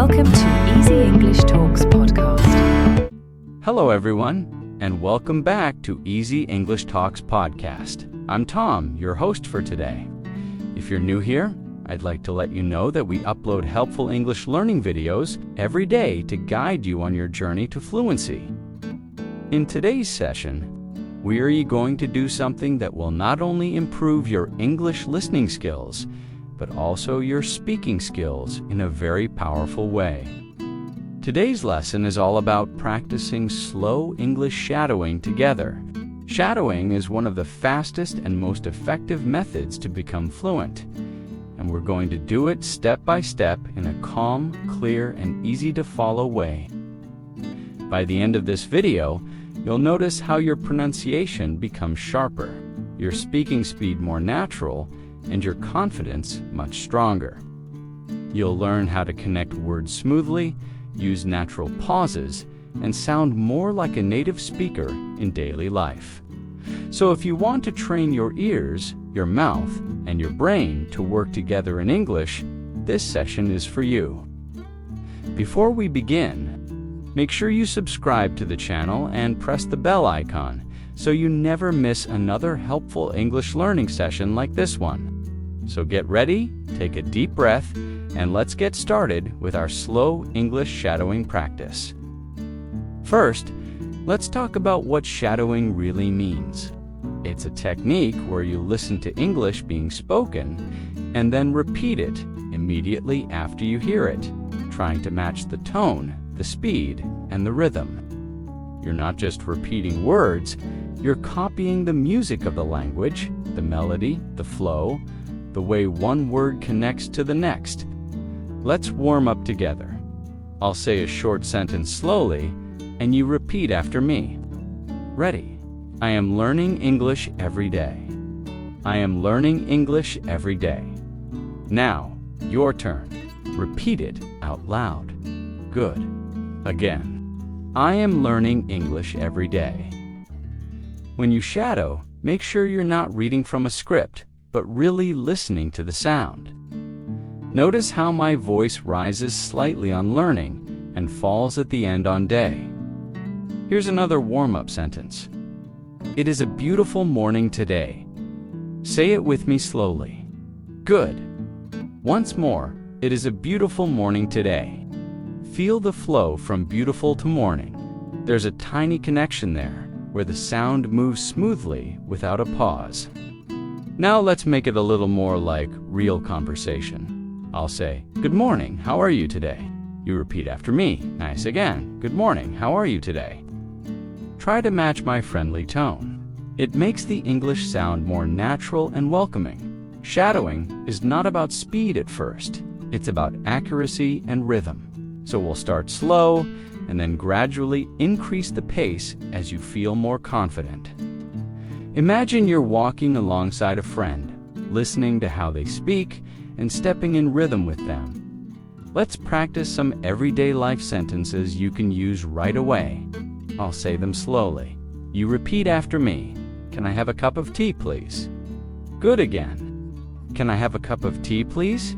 Welcome to Easy English Talks podcast. Hello everyone, and welcome back to Easy English Talks podcast. I'm Tom, your host for today. If you're new here, I'd like to let you know that we upload helpful English learning videos every day to guide you on your journey to fluency. In today's session, we are going to do something that will not only improve your English listening skills, but also your speaking skills in a very powerful way. Today's lesson is all about practicing slow English shadowing together. Shadowing is one of the fastest and most effective methods to become fluent, and we're going to do it step by step in a calm, clear, and easy-to-follow way. By the end of this video, you'll notice how your pronunciation becomes sharper, your speaking speed more natural, and your confidence much stronger. You'll learn how to connect words smoothly, use natural pauses, and sound more like a native speaker in daily life. So if you want to train your ears, your mouth, and your brain to work together in English, this session is for you. Before we begin, make sure you subscribe to the channel and press the bell icon so you never miss another helpful English learning session like this one. So get ready, take a deep breath, and let's get started with our slow English shadowing practice. First, let's talk about what shadowing really means. It's a technique where you listen to English being spoken and then repeat it immediately after you hear it, trying to match the tone, the speed, and the rhythm. You're not just repeating words, you're copying the music of the language, the melody, the flow, the way one word connects to the next. Let's warm up together. I'll say a short sentence slowly, and you repeat after me. Ready? I am learning English every day. I am learning English every day. Now, your turn. Repeat it out loud. Good. Again. I am learning English every day. When you shadow, make sure you're not reading from a script, but really listening to the sound. Notice how my voice rises slightly on learning and falls at the end on day. Here's another warm-up sentence. It is a beautiful morning today. Say it with me slowly. Good. Once more, it is a beautiful morning today. Feel the flow from beautiful to morning. There's a tiny connection there, where the sound moves smoothly without a pause. Now let's make it a little more like real conversation. I'll say, good morning, how are you today? You repeat after me. Nice again. Good morning, how are you today? Try to match my friendly tone. It makes the English sound more natural and welcoming. Shadowing is not about speed at first. It's about accuracy and rhythm. So we'll start slow and then gradually increase the pace as you feel more confident. Imagine you're walking alongside a friend, listening to how they speak and stepping in rhythm with them. Let's practice some everyday life sentences you can use right away. I'll say them slowly. You repeat after me. Can I have a cup of tea, please? Good again. Can I have a cup of tea, please?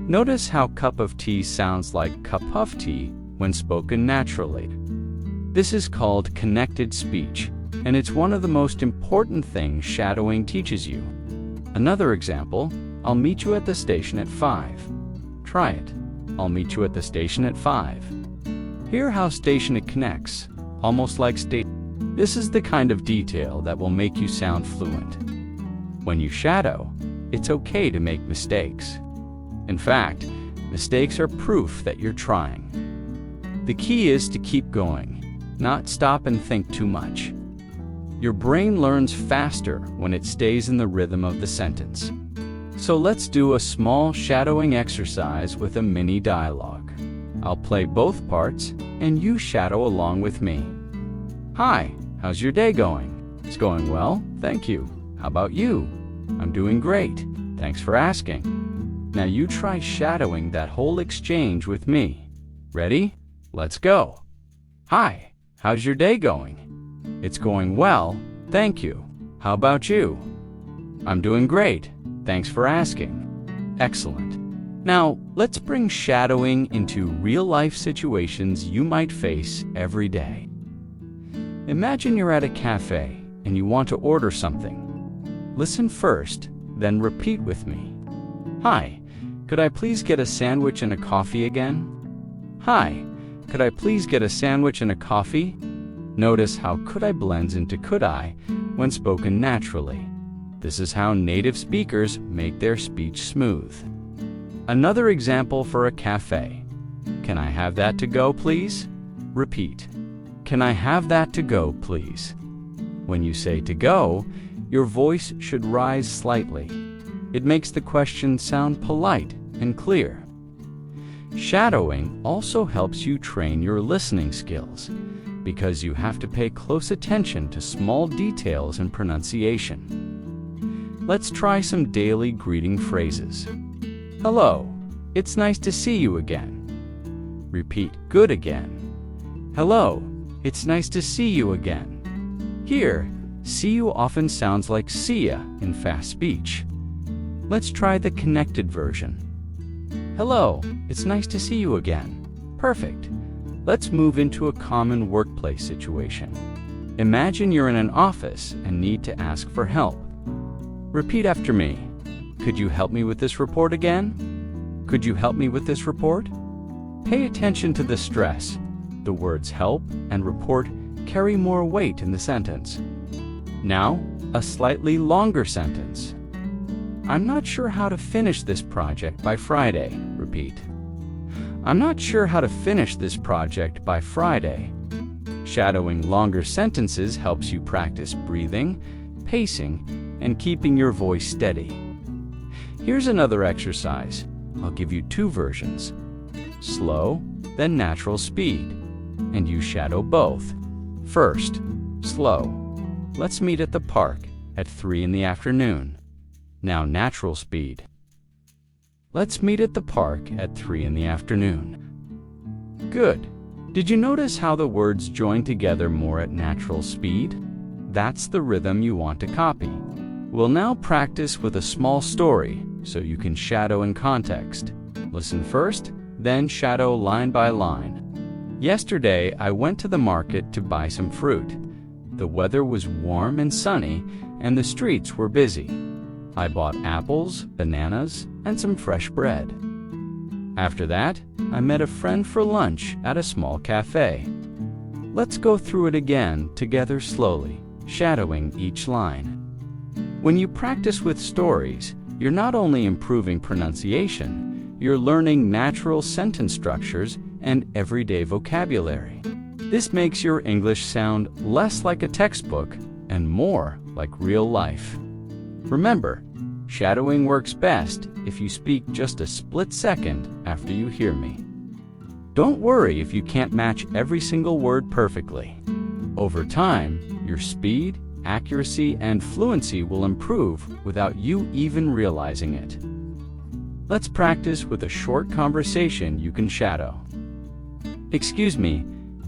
Notice how cup of tea sounds like cup of tea when spoken naturally. This is called connected speech, and it's one of the most important things shadowing teaches you. Another example, I'll meet you at the station at 5. Try it. I'll meet you at the station at 5. Hear how station it connects, almost like station. This is the kind of detail that will make you sound fluent. When you shadow, it's okay to make mistakes. In fact, mistakes are proof that you're trying. The key is to keep going, not stop and think too much. Your brain learns faster when it stays in the rhythm of the sentence. So let's do a small shadowing exercise with a mini dialogue. I'll play both parts, and you shadow along with me. Hi, how's your day going? It's going well, thank you. How about you? I'm doing great. Thanks for asking. Now you try shadowing that whole exchange with me. Ready? Let's go. Hi, how's your day going? It's going well, thank you. How about you? I'm doing great. Thanks for asking. Excellent. Now, let's bring shadowing into real-life situations you might face every day. Imagine you're at a cafe and you want to order something. Listen first, then repeat with me. Hi, could I please get a sandwich and a coffee again? Hi, could I please get a sandwich and a coffee? Notice how could I blends into could I when spoken naturally. This is how native speakers make their speech smooth. Another example for a cafe. Can I have that to go, please? Repeat. Can I have that to go, please? When you say to go, your voice should rise slightly. It makes the question sound polite and clear. Shadowing also helps you train your listening skills because you have to pay close attention to small details in pronunciation. Let's try some daily greeting phrases. Hello, it's nice to see you again. Repeat good again. Hello, it's nice to see you again. Here, see you often sounds like see ya in fast speech. Let's try the connected version. Hello, it's nice to see you again. Perfect. Let's move into a common workplace situation. Imagine you're in an office and need to ask for help. Repeat after me. Could you help me with this report again? Could you help me with this report? Pay attention to the stress. The words help and report carry more weight in the sentence. Now, a slightly longer sentence. I'm not sure how to finish this project by Friday. Repeat. I'm not sure how to finish this project by Friday. Shadowing longer sentences helps you practice breathing, pacing, and keeping your voice steady. Here's another exercise. I'll give you two versions. Slow, then natural speed. And you shadow both. First, slow. Let's meet at the park at 3 in the afternoon. Now natural speed. Let's meet at the park at 3 in the afternoon. Good. Did you notice how the words join together more at natural speed? That's the rhythm you want to copy. We'll now practice with a small story so you can shadow in context. Listen first, then shadow line by line. Yesterday, I went to the market to buy some fruit. The weather was warm and sunny, and the streets were busy. I bought apples, bananas, and some fresh bread. After that, I met a friend for lunch at a small cafe. Let's go through it again together slowly, shadowing each line. When you practice with stories, you're not only improving pronunciation, you're learning natural sentence structures and everyday vocabulary. This makes your English sound less like a textbook and more like real life. Remember, shadowing works best if you speak just a split second after you hear me. Don't worry if you can't match every single word perfectly. Over time, your speed, accuracy, and fluency will improve without you even realizing it. Let's practice with a short conversation you can shadow. Excuse me,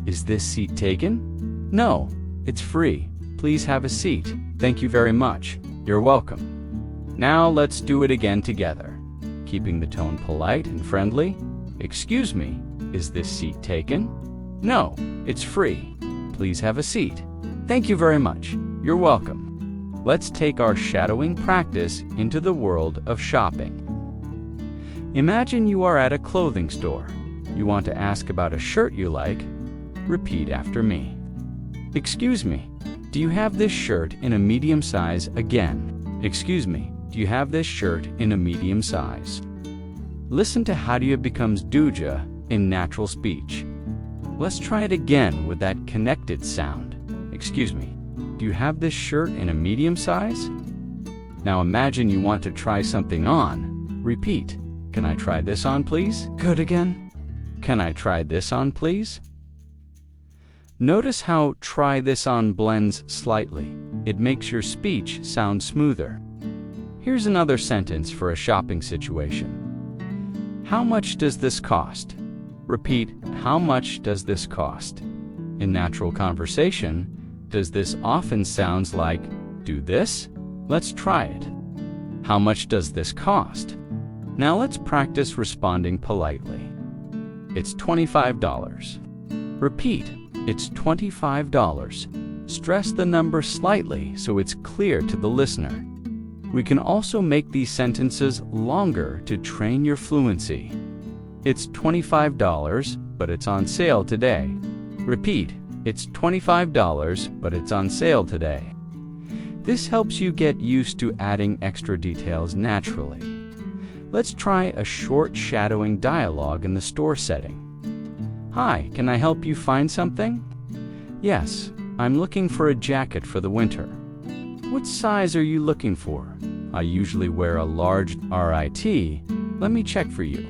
is this seat taken? No, it's free. Please have a seat. Thank you very much. You're welcome. Now let's do it again together, keeping the tone polite and friendly. Excuse me, is this seat taken? No, it's free. Please have a seat. Thank you very much. You're welcome. Let's take our shadowing practice into the world of shopping. Imagine you are at a clothing store. You want to ask about a shirt you like. Repeat after me. Excuse me, do you have this shirt in a medium size again? Excuse me, do you have this shirt in a medium size? Listen to how it becomes duja in natural speech. Let's try it again with that connected sound. Excuse me, do you have this shirt in a medium size? Now imagine you want to try something on. Repeat. Can I try this on, please? Good again. Can I try this on, please? Notice how try this on blends slightly. It makes your speech sound smoother. Here's another sentence for a shopping situation. How much does this cost? Repeat, how much does this cost? In natural conversation, does this often sounds like, do this? Let's try it. How much does this cost? Now let's practice responding politely. It's $25. Repeat, it's $25. Stress the number slightly so it's clear to the listener. We can also make these sentences longer to train your fluency. It's $25, but it's on sale today. Repeat, it's $25, but it's on sale today. This helps you get used to adding extra details naturally. Let's try a short shadowing dialogue in the store setting. Hi, can I help you find something? Yes, I'm looking for a jacket for the winter. What size are you looking for? I usually wear a large RIT. Let me check for you.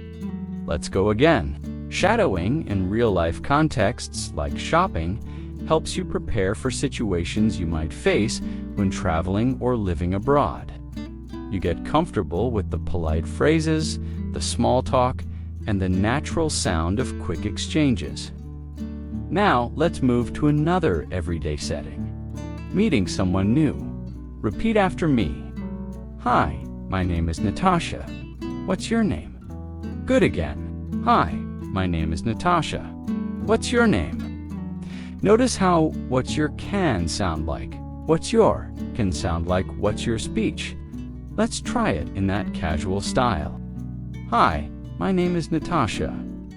Let's go again. Shadowing in real-life contexts like shopping helps you prepare for situations you might face when traveling or living abroad. You get comfortable with the polite phrases, the small talk, and the natural sound of quick exchanges. Now, let's move to another everyday setting. Meeting someone new. Repeat after me. Hi, my name is Natasha. What's your name? Good again. Hi, my name is Natasha. What's your name? Notice how what's your can sound like what's your can sound like what's your speech. Let's try it in that casual style. Hi, my name is Natasha.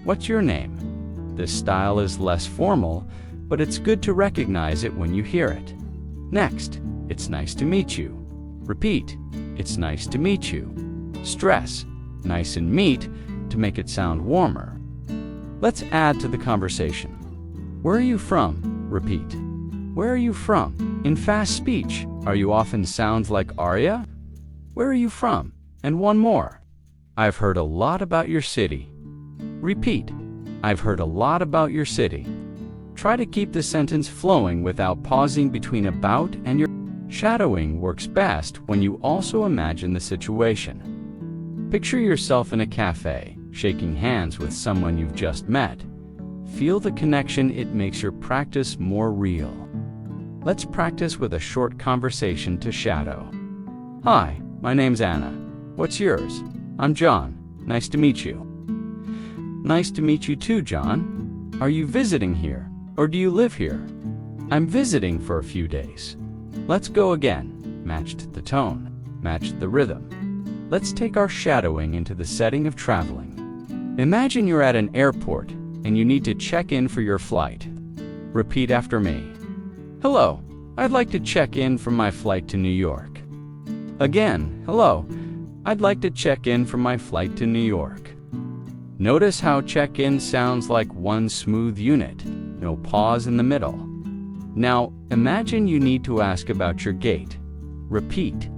What's your name? This style is less formal, but it's good to recognize it when you hear it. Next, it's nice to meet you. Repeat, it's nice to meet you. Stress, nice and meet, to make it sound warmer. Let's add to the conversation. Where are you from? Repeat. Where are you from? In fast speech, are you often sounds like aria? Where are you from? And one more. I've heard a lot about your city. Repeat. I've heard a lot about your city. Try to keep the sentence flowing without pausing between about and your. Shadowing works best when you also imagine the situation. Picture yourself in a cafe, shaking hands with someone you've just met. Feel the connection. It makes your practice more real. Let's practice with a short conversation to shadow. Hi, my name's Anna. What's yours? I'm John. Nice to meet you. Nice to meet you too, John. Are you visiting here, or do you live here? I'm visiting for a few days. Let's go again. Matched the tone, matched the rhythm. Let's take our shadowing into the setting of traveling. Imagine you're at an airport and you need to check in for your flight. Repeat after me. Hello, I'd like to check in for my flight to New York. Again, hello, I'd like to check in for my flight to New York. Notice how check-in sounds like one smooth unit, no pause in the middle. Now, imagine you need to ask about your gate. Repeat.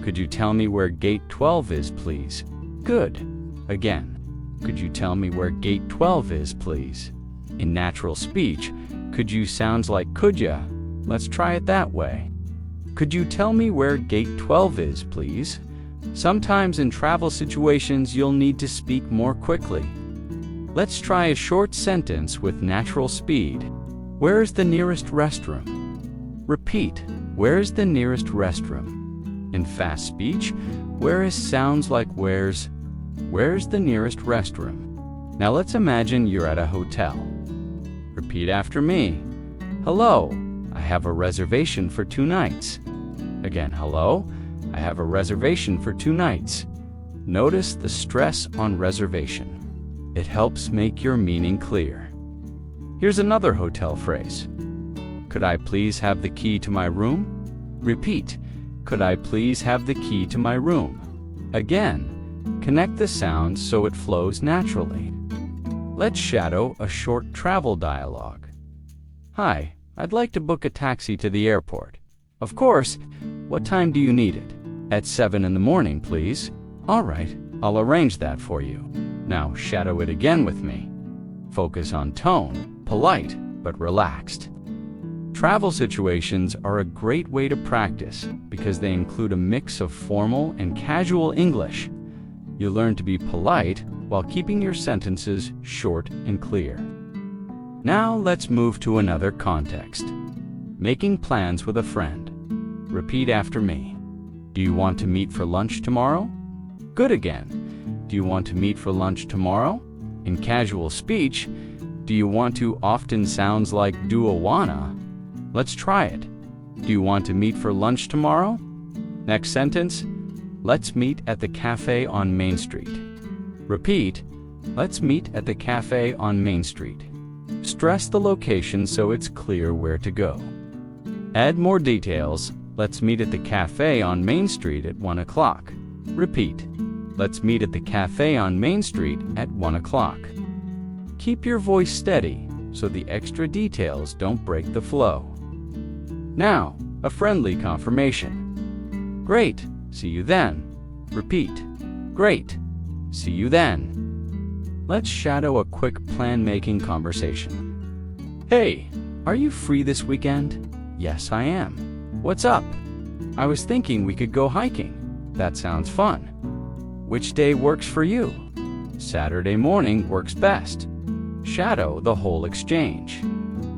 Could you tell me where gate 12 is, please? Good. Again. Could you tell me where gate 12 is, please? In natural speech, could you sounds like could ya? Let's try it that way. Could you tell me where gate 12 is, please? Sometimes in travel situations, you'll need to speak more quickly. Let's try a short sentence with natural speed. Where is the nearest restroom? Repeat. Where is the nearest restroom? In fast speech, where is sounds like where's. Where's the nearest restroom? Now let's imagine you're at a hotel. Repeat after me. Hello, I have a reservation for 2 nights. Again, hello, I have a reservation for 2 nights. Notice the stress on reservation. It helps make your meaning clear. Here's another hotel phrase. Could I please have the key to my room? Repeat. Could I please have the key to my room? Again, connect the sounds so it flows naturally. Let's shadow a short travel dialogue. Hi, I'd like to book a taxi to the airport. Of course. What time do you need it? At 7 in the morning, please. All right, I'll arrange that for you. Now shadow it again with me. Focus on tone, polite, but relaxed. Travel situations are a great way to practice because they include a mix of formal and casual English. You learn to be polite while keeping your sentences short and clear. Now let's move to another context. Making plans with a friend. Repeat after me. Do you want to meet for lunch tomorrow? Good again. Do you want to meet for lunch tomorrow? In casual speech, do you want to often sounds like do a wanna. Let's try it. Do you want to meet for lunch tomorrow? Next sentence, let's meet at the cafe on Main Street. Repeat, let's meet at the cafe on Main Street. Stress the location so it's clear where to go. Add more details. Let's meet at the cafe on Main Street at 1 o'clock. Repeat, let's meet at the cafe on Main Street at 1 o'clock. Keep your voice steady so the extra details don't break the flow. Now, a friendly confirmation. Great, see you then. Repeat, great, see you then. Let's shadow a quick plan-making conversation. Hey, are you free this weekend? Yes, I am. What's up? I was thinking we could go hiking. That sounds fun. Which day works for you? Saturday morning works best. Shadow the whole exchange.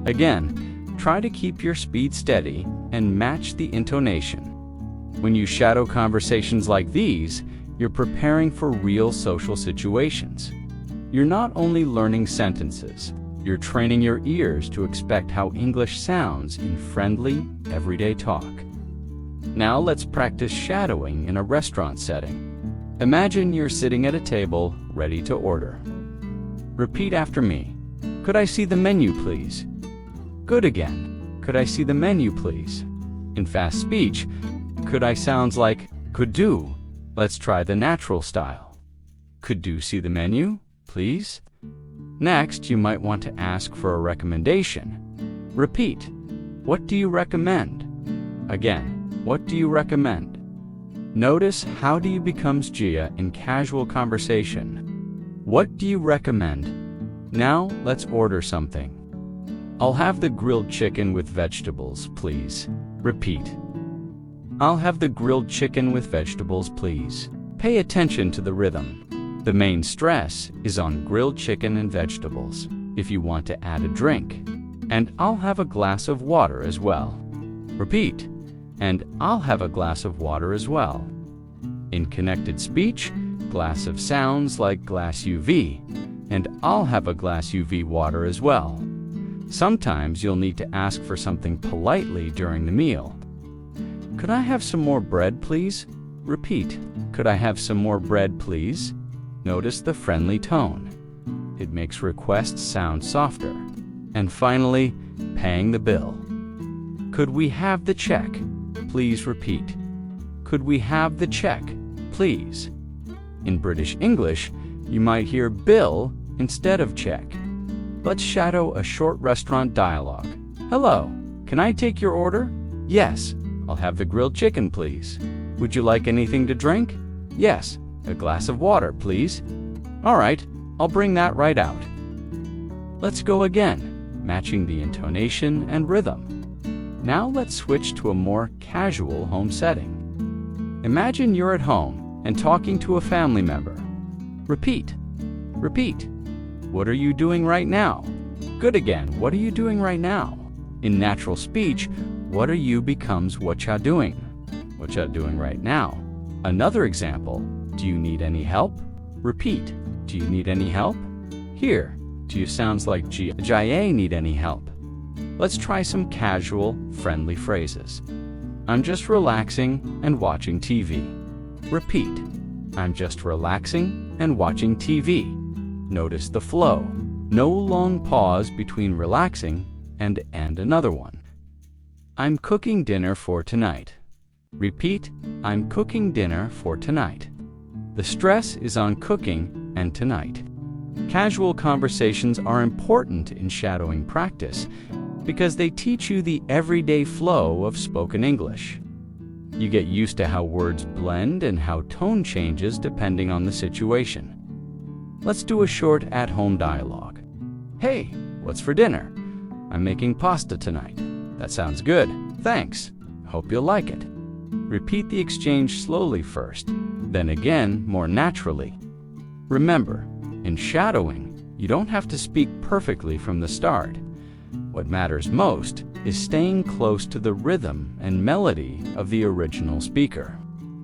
Again, try to keep your speed steady and match the intonation. When you shadow conversations like these, you're preparing for real social situations. You're not only learning sentences, you're training your ears to expect how English sounds in friendly, everyday talk. Now let's practice shadowing in a restaurant setting. Imagine you're sitting at a table, ready to order. Repeat after me. Could I see the menu, please? Good again. Could I see the menu, please? In fast speech, could I sounds like could do. Let's try the natural style. Could do see the menu, please? Next, you might want to ask for a recommendation. Repeat. What do you recommend? Again, what do you recommend? Notice how do you becomes Gia in casual conversation. What do you recommend? Now, let's order something. I'll have the grilled chicken with vegetables, please. Repeat. I'll have the grilled chicken with vegetables, please. Pay attention to the rhythm. The main stress is on grilled chicken and vegetables. If you want to add a drink, and I'll have a glass of water as well. Repeat. And I'll have a glass of water as well. In connected speech, glass of sounds like glass UV, and I'll have a glass UV water as well. Sometimes you'll need to ask for something politely during the meal. Could I have some more bread, please? Repeat. Could I have some more bread, please? Notice the friendly tone. It makes requests sound softer. And finally, paying the bill. Could we have the check? Please repeat. Could we have the check, please? In British English, you might hear bill instead of check. Let's shadow a short restaurant dialogue. Hello, can I take your order? Yes, I'll have the grilled chicken, please. Would you like anything to drink? Yes, a glass of water, please. All right, I'll bring that right out. Let's go again, matching the intonation and rhythm. Now let's switch to a more casual home setting. Imagine you're at home and talking to a family member. Repeat. Repeat. What are you doing right now? Good again. What are you doing right now? In natural speech, what are you becomes what ya doing. What ya doing right now. Another example, do you need any help? Repeat. Do you need any help? Here, do you sounds like Jia need any help? Let's try some casual, friendly phrases. I'm just relaxing and watching TV. Repeat. I'm just relaxing and watching TV. Notice the flow. No long pause between relaxing and another one. I'm cooking dinner for tonight. Repeat. I'm cooking dinner for tonight. The stress is on cooking and tonight. Casual conversations are important in shadowing practice because they teach you the everyday flow of spoken English. You get used to how words blend and how tone changes depending on the situation. Let's do a short at-home dialogue. Hey, what's for dinner? I'm making pasta tonight. That sounds good. Thanks. Hope you'll like it. Repeat the exchange slowly first, then again more naturally. Remember, in shadowing, you don't have to speak perfectly from the start. What matters most is staying close to the rhythm and melody of the original speaker.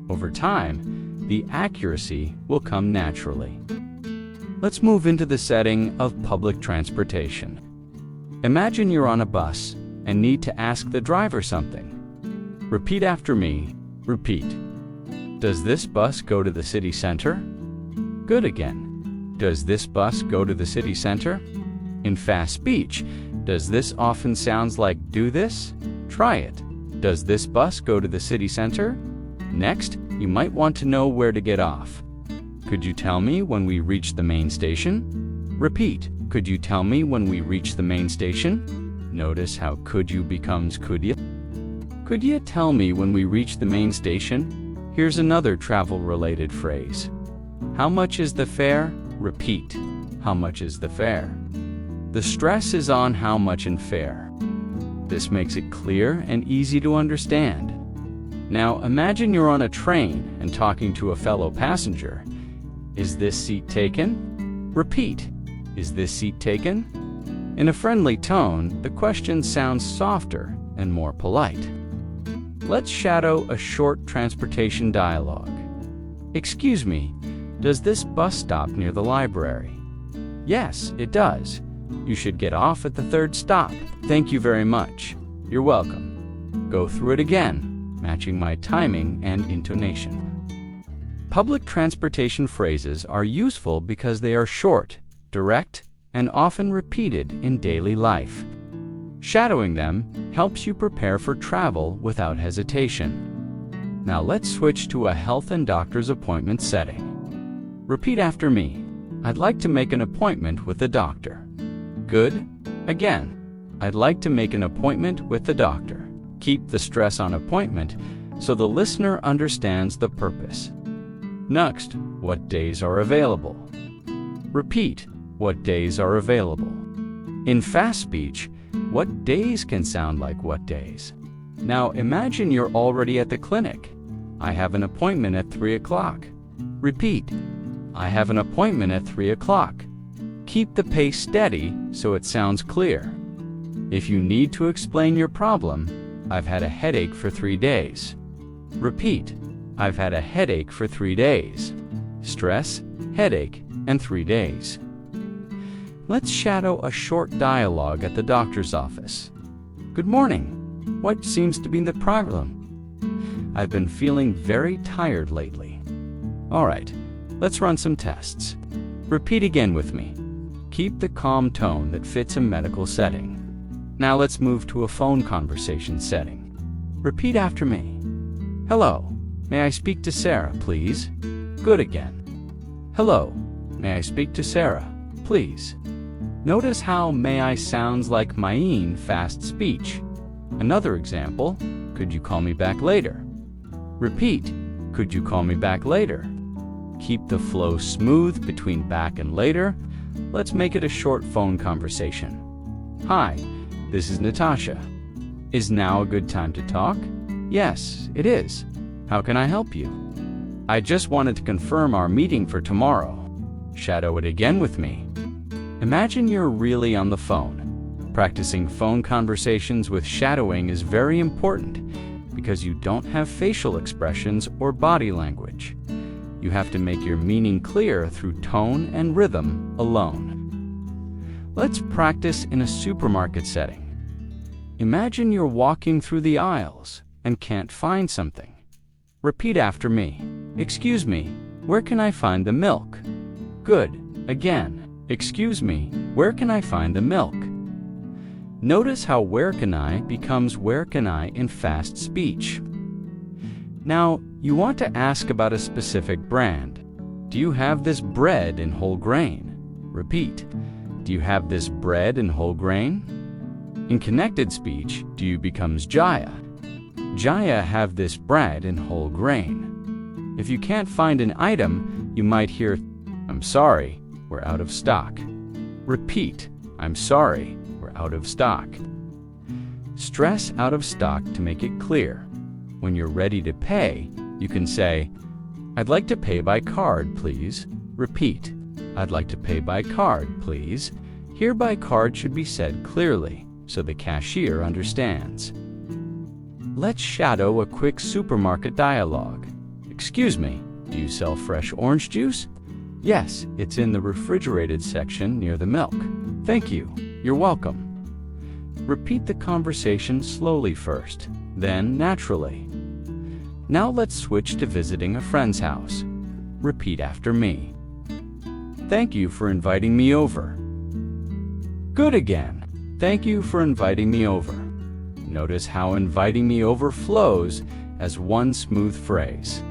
Over time, the accuracy will come naturally. Let's move into the setting of public transportation. Imagine you're on a bus and need to ask the driver something. Repeat after me. Repeat. Does this bus go to the city center? Good again. Does this bus go to the city center? In fast speech, does this often sound like do this? Try it. Does this bus go to the city center? Next, you might want to know where to get off. Could you tell me when we reach the main station? Repeat. Could you tell me when we reach the main station? Notice how could you becomes could you. Could you tell me when we reach the main station? Here's another travel-related phrase. How much is the fare? Repeat. How much is the fare? The stress is on how much in fare. This makes it clear and easy to understand. Now imagine you're on a train and talking to a fellow passenger. Is this seat taken? Repeat. Is this seat taken? In a friendly tone, the question sounds softer and more polite. Let's shadow a short transportation dialogue. Excuse me, does this bus stop near the library? Yes, it does. You should get off at the third stop. Thank you very much. You're welcome. Go through it again, matching my timing and intonation. Public transportation phrases are useful because they are short, direct, and often repeated in daily life. Shadowing them helps you prepare for travel without hesitation. Now let's switch to a health and doctor's appointment setting. Repeat after me. I'd like to make an appointment with the doctor. Good. Again. I'd like to make an appointment with the doctor. Keep the stress on appointment so the listener understands the purpose. Next, what days are available? Repeat. What days are available? In fast speech, what days can sound like what days? Now imagine you're already at the clinic. I have an appointment at 3 o'clock. Repeat. I have an appointment at 3 o'clock. Keep the pace steady so it sounds clear. If you need to explain your problem, I've had a headache for 3 days. Repeat. I've had a headache for 3 days. Stress, headache, and 3 days. Let's shadow a short dialogue at the doctor's office. Good morning. What seems to be the problem? I've been feeling very tired lately. All right, let's run some tests. Repeat again with me. Keep the calm tone that fits a medical setting. Now let's move to a phone conversation setting. Repeat after me. Hello, may I speak to Sarah, please? Good again. Hello, may I speak to Sarah, please? Notice how may I sounds like mine fast speech. Another example, could you call me back later? Repeat, could you call me back later? Keep the flow smooth between back and later. Let's make it a short phone conversation. Hi, this is Natasha. Is now a good time to talk? Yes, it is. How can I help you? I just wanted to confirm our meeting for tomorrow. Shadow it again with me. Imagine you're really on the phone. Practicing phone conversations with shadowing is very important because you don't have facial expressions or body language. You have to make your meaning clear through tone and rhythm alone. Let's practice in a supermarket setting. Imagine you're walking through the aisles and can't find something. Repeat after me. Excuse me, where can I find the milk? Good. Again. Excuse me, where can I find the milk? Notice how where can I becomes where can I in fast speech. Now, you want to ask about a specific brand. Do you have this bread in whole grain? Repeat. Do you have this bread in whole grain? In connected speech, do you becomes Jaya. Jaya have this bread in whole grain. If you can't find an item, you might hear, I'm sorry, we're out of stock. Repeat, I'm sorry, we're out of stock. Stress out of stock to make it clear. When you're ready to pay, you can say, I'd like to pay by card, please. Repeat, I'd like to pay by card, please. Here by card should be said clearly, so the cashier understands. Let's shadow a quick supermarket dialogue. Excuse me, Do you sell fresh orange juice? Yes, it's in the refrigerated section near the milk. Thank you. You're welcome. Repeat the conversation slowly first, then naturally. Now let's switch to visiting a friend's house. Repeat after me. Thank you for inviting me over. Good again. Thank you for inviting me over. Notice how inviting me over flows as one smooth phrase.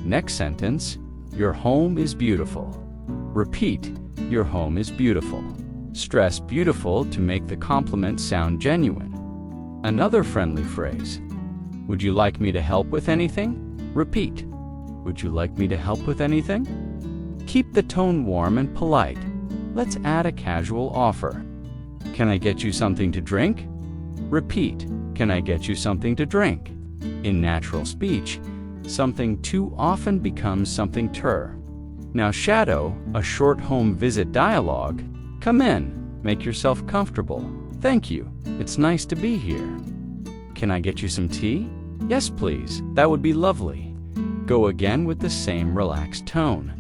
Next sentence, your home is beautiful. Repeat, your home is beautiful. Stress beautiful to make the compliment sound genuine. Another friendly phrase. Would you like me to help with anything? Repeat. Would you like me to help with anything? Keep the tone warm and polite. Let's add a casual offer. Can I get you something to drink? Repeat. Can I get you something to drink? In natural speech, something too often becomes something ter. Now shadow a short home visit dialogue. Come in. Make yourself comfortable. Thank you. It's nice to be here. Can I get you some tea? Yes, please. That would be lovely. Go again with the same relaxed tone.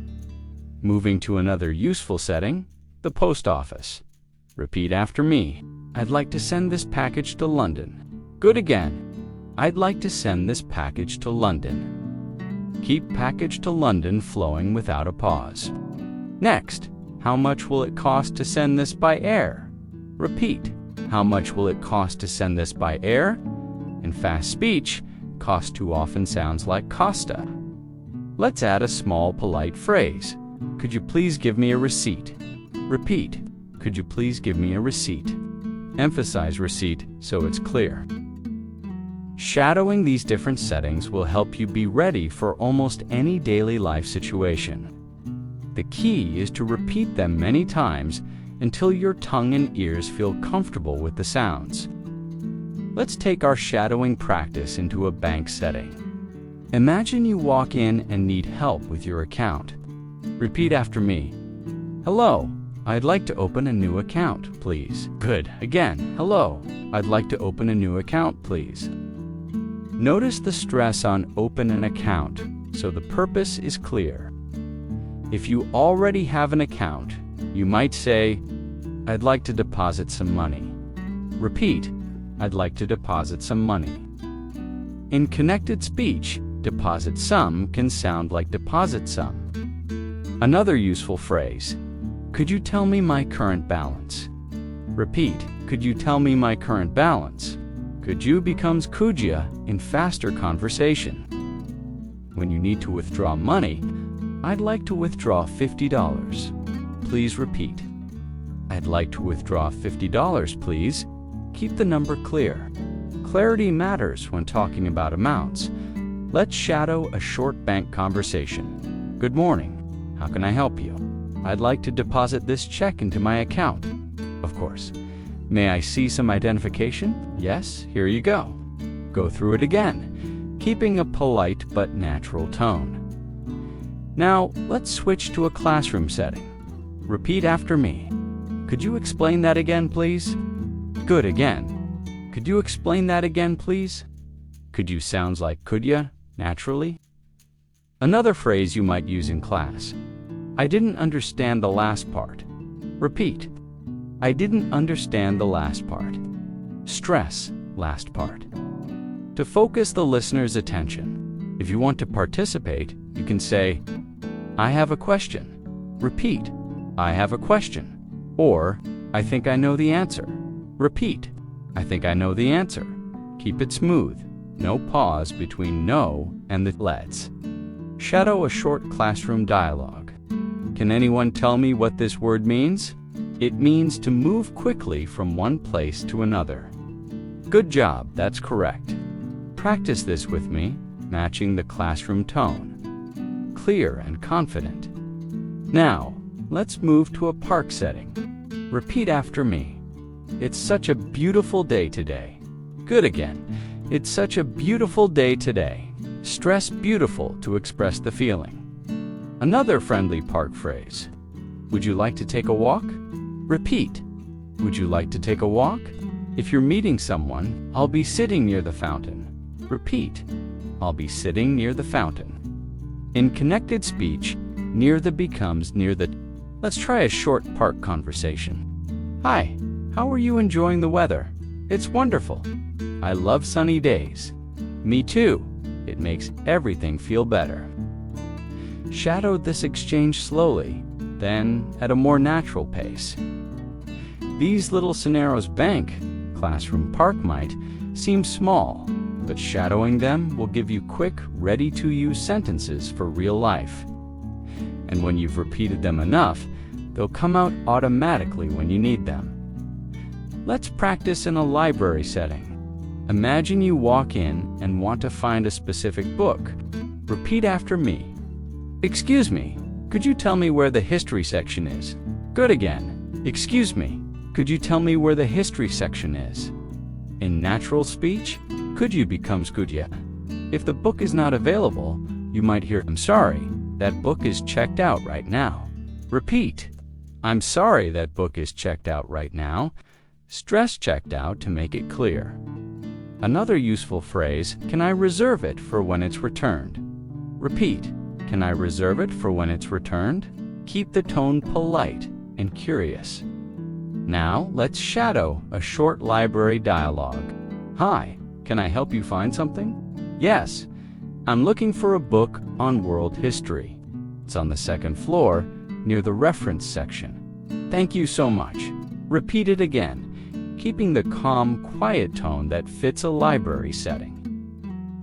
Moving to another useful setting, the post office. Repeat after me. I'd like to send this package to London. Good again. I'd like to send this package to London. Keep package to London flowing without a pause. Next, how much will it cost to send this by air? Repeat. How much will it cost to send this by air? In fast speech, cost too often sounds like costa. Let's add a small polite phrase. Could you please give me a receipt? Repeat. Could you please give me a receipt? Emphasize receipt so it's clear. Shadowing these different settings will help you be ready for almost any daily life situation. The key is to repeat them many times until your tongue and ears feel comfortable with the sounds. Let's take our shadowing practice into a bank setting. Imagine you walk in and need help with your account. Repeat after me. Hello, I'd like to open a new account, please. Good. Again, hello, I'd like to open a new account, please. Notice the stress on open an account, so the purpose is clear. If you already have an account, you might say, I'd like to deposit some money. Repeat, I'd like to deposit some money. In connected speech, deposit some can sound like deposit some. Another useful phrase, could you tell me my current balance? Repeat, could you tell me my current balance? Could you becomes could ya in faster conversation. When you need to withdraw money, I'd like to withdraw $50. Please repeat. I'd like to withdraw $50, please. Keep the number clear. Clarity matters when talking about amounts. Let's shadow a short bank conversation. Good morning. How can I help you? I'd like to deposit this check into my account. Of course. May I see some identification? Yes, here you go. Go through it again, keeping a polite but natural tone. Now, let's switch to a classroom setting. Repeat after me. Could you explain that again, please? Good again. Could you explain that again, please? Could you sounds like could ya, naturally? Another phrase you might use in class. I didn't understand the last part. Repeat. I didn't understand the last part. Stress, last part. To focus the listener's attention, if you want to participate, you can say, I have a question. Repeat, I have a question. Or, I think I know the answer. Repeat, I think I know the answer. Keep it smooth. No pause between no and the let's. Shadow a short classroom dialogue. Can anyone tell me what this word means? It means to move quickly from one place to another. Good job, that's correct. Practice this with me, matching the classroom tone. Clear and confident. Now, let's move to a park setting. Repeat after me. It's such a beautiful day today. Good again. It's such a beautiful day today. Stress beautiful to express the feeling. Another friendly park phrase. Would you like to take a walk? Repeat. Would you like to take a walk? If you're meeting someone, I'll be sitting near the fountain. Repeat. I'll be sitting near the fountain. In connected speech, near the becomes near the. Let's try a short park conversation. Hi, how are you enjoying the weather? It's wonderful. I love sunny days. Me too. It makes everything feel better. Shadow this exchange slowly, then at a more natural pace. These little scenarios bank, classroom park might, seem small, but shadowing them will give you quick, ready-to-use sentences for real life. And when you've repeated them enough, they'll come out automatically when you need them. Let's practice in a library setting. Imagine you walk in and want to find a specific book. Repeat after me. Excuse me, could you tell me where the history section is? Good again. Excuse me, could you tell me where the history section is? In natural speech, could you becomes could ya. If the book is not available, you might hear, I'm sorry, that book is checked out right now. Repeat. I'm sorry that book is checked out right now. Stress checked out to make it clear. Another useful phrase, can I reserve it for when it's returned? Repeat. Can I reserve it for when it's returned? Keep the tone polite and curious. Now, let's shadow a short library dialogue. Hi, can I help you find something? Yes, I'm looking for a book on world history. It's on the second floor, near the reference section. Thank you so much. Repeat it again, keeping the calm, quiet tone that fits a library setting.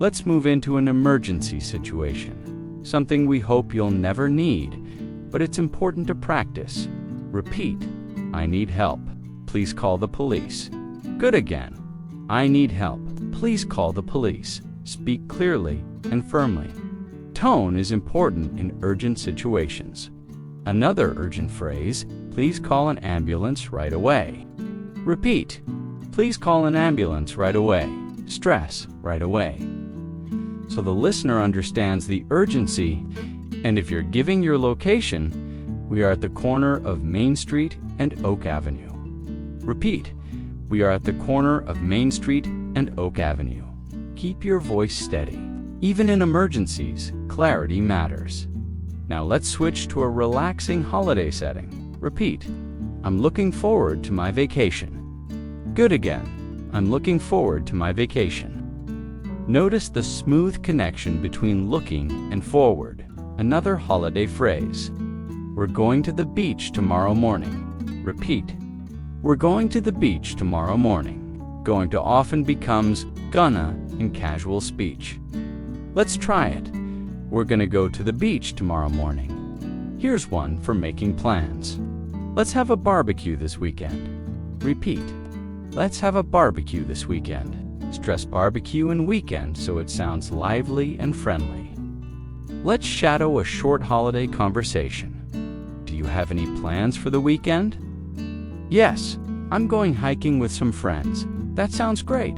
Let's move into an emergency situation. Something we hope you'll never need, but it's important to practice. Repeat. I need help. Please call the police. Good again. I need help. Please call the police. Speak clearly and firmly. Tone is important in urgent situations. Another urgent phrase, please call an ambulance right away. Repeat. Please call an ambulance right away. Stress right away. So the listener understands the urgency, and if you're giving your location, we are at the corner of Main Street and Oak Avenue. Repeat. We are at the corner of Main Street and Oak Avenue. Keep your voice steady. Even in emergencies, clarity matters. Now let's switch to a relaxing holiday setting. Repeat. I'm looking forward to my vacation. Good again. I'm looking forward to my vacation. Notice the smooth connection between looking and forward. Another holiday phrase. We're going to the beach tomorrow morning. Repeat. We're going to the beach tomorrow morning. Going to often becomes gonna in casual speech. Let's try it. We're gonna go to the beach tomorrow morning. Here's one for making plans. Let's have a barbecue this weekend. Repeat. Let's have a barbecue this weekend. Stress barbecue and weekend so it sounds lively and friendly. Let's shadow a short holiday conversation. Do you have any plans for the weekend? Yes, I'm going hiking with some friends. That sounds great.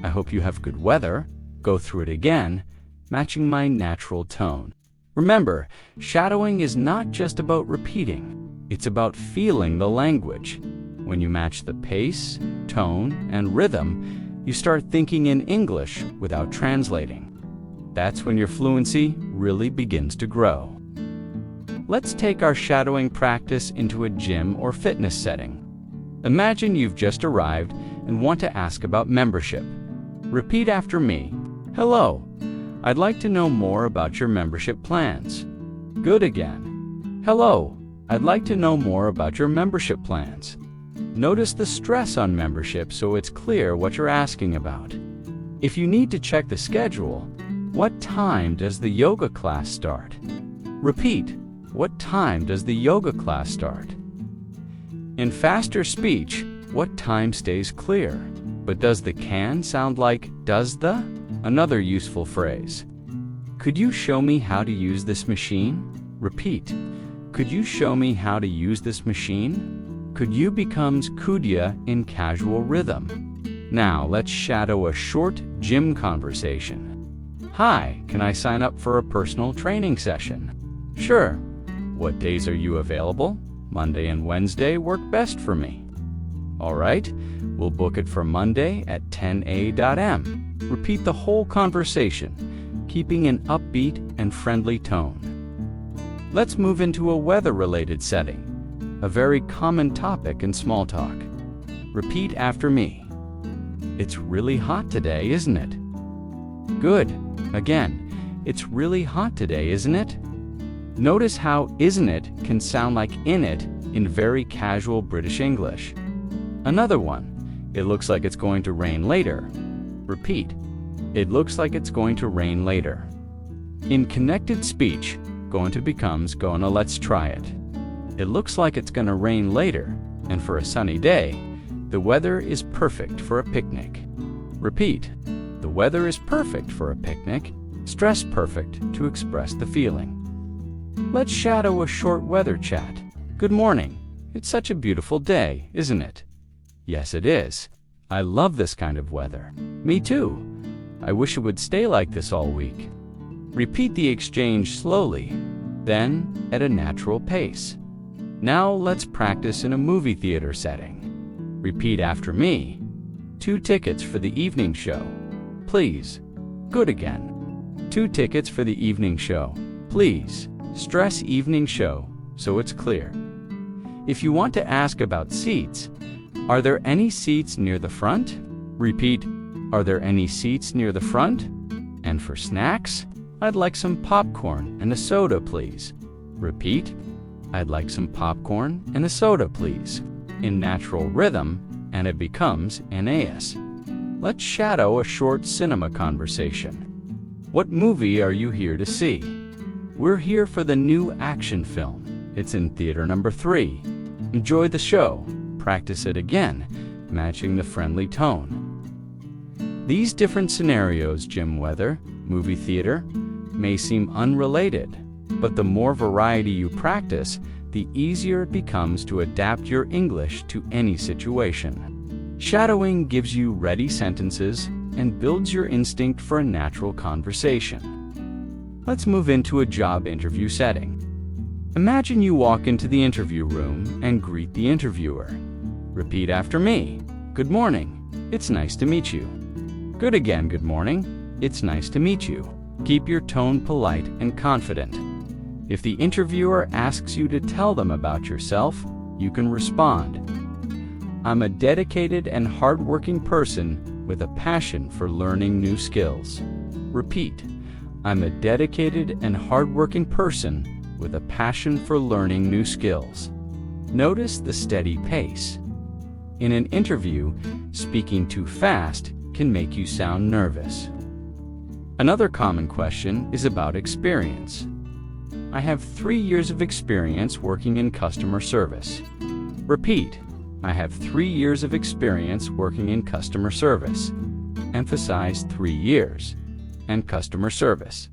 I hope you have good weather. Go through it again, matching my natural tone. Remember, shadowing is not just about repeating. It's about feeling the language. When you match the pace, tone, and rhythm, you start thinking in English without translating. That's when your fluency really begins to grow. Let's take our shadowing practice into a gym or fitness setting. Imagine you've just arrived and want to ask about membership. Repeat after me. Hello, I'd like to know more about your membership plans. Good again. Hello, I'd like to know more about your membership plans. Notice the stress on membership so it's clear what you're asking about. If you need to check the schedule, what time does the yoga class start? Repeat, what time does the yoga class start? In faster speech, what time stays clear? But does the can sound like does the? Another useful phrase. Could you show me how to use this machine? Repeat. Could you show me how to use this machine? Could you becomes could ya in casual rhythm. Now let's shadow a short gym conversation. Hi, can I sign up for a personal training session? Sure. What days are you available? Monday and Wednesday work best for me. All right, we'll book it for Monday at 10 a.m. Repeat the whole conversation, keeping an upbeat and friendly tone. Let's move into a weather-related setting, a very common topic in small talk. Repeat after me. It's really hot today, isn't it? Good. Again, it's really hot today, isn't it? Notice how isn't it can sound like in it in very casual British English. Another one. It looks like it's going to rain later. Repeat. It looks like it's going to rain later. In connected speech, going to becomes gonna. Let's try it. It looks like it's gonna rain later, and for a sunny day, the weather is perfect for a picnic. Repeat. The weather is perfect for a picnic. Stress perfect to express the feeling. Let's shadow a short weather chat. Good morning. It's such a beautiful day, isn't it? Yes, it is. I love this kind of weather. Me too. I wish it would stay like this all week. Repeat the exchange slowly, then at a natural pace. Now let's practice in a movie theater setting. Repeat after me. 2 tickets for the evening show, please. Good again. 2 tickets for the evening show, please. Stress evening show so it's clear. If you want to ask about seats, are there any seats near the front? Repeat, are there any seats near the front? And for snacks, I'd like some popcorn and a soda, please. Repeat, I'd like some popcorn and a soda, please. In natural rhythm, and it becomes NAS. Let's shadow a short cinema conversation. What movie are you here to see? We're here for the new action film. It's in theater number 3. Enjoy the show. Practice it again, matching the friendly tone. These different scenarios, gym weather, movie theater, may seem unrelated, but the more variety you practice, the easier it becomes to adapt your English to any situation. Shadowing gives you ready sentences and builds your instinct for a natural conversation. Let's move into a job interview setting. Imagine you walk into the interview room and greet the interviewer. Repeat after me. Good morning. It's nice to meet you. Good again. Good morning. It's nice to meet you. Keep your tone polite and confident. If the interviewer asks you to tell them about yourself, you can respond. I'm a dedicated and hardworking person with a passion for learning new skills. Repeat. I'm a dedicated and hardworking person with a passion for learning new skills. Notice the steady pace. In an interview, speaking too fast can make you sound nervous. Another common question is about experience. I have 3 years of experience working in customer service. Repeat. I have 3 years of experience working in customer service. Emphasize 3 years and customer service.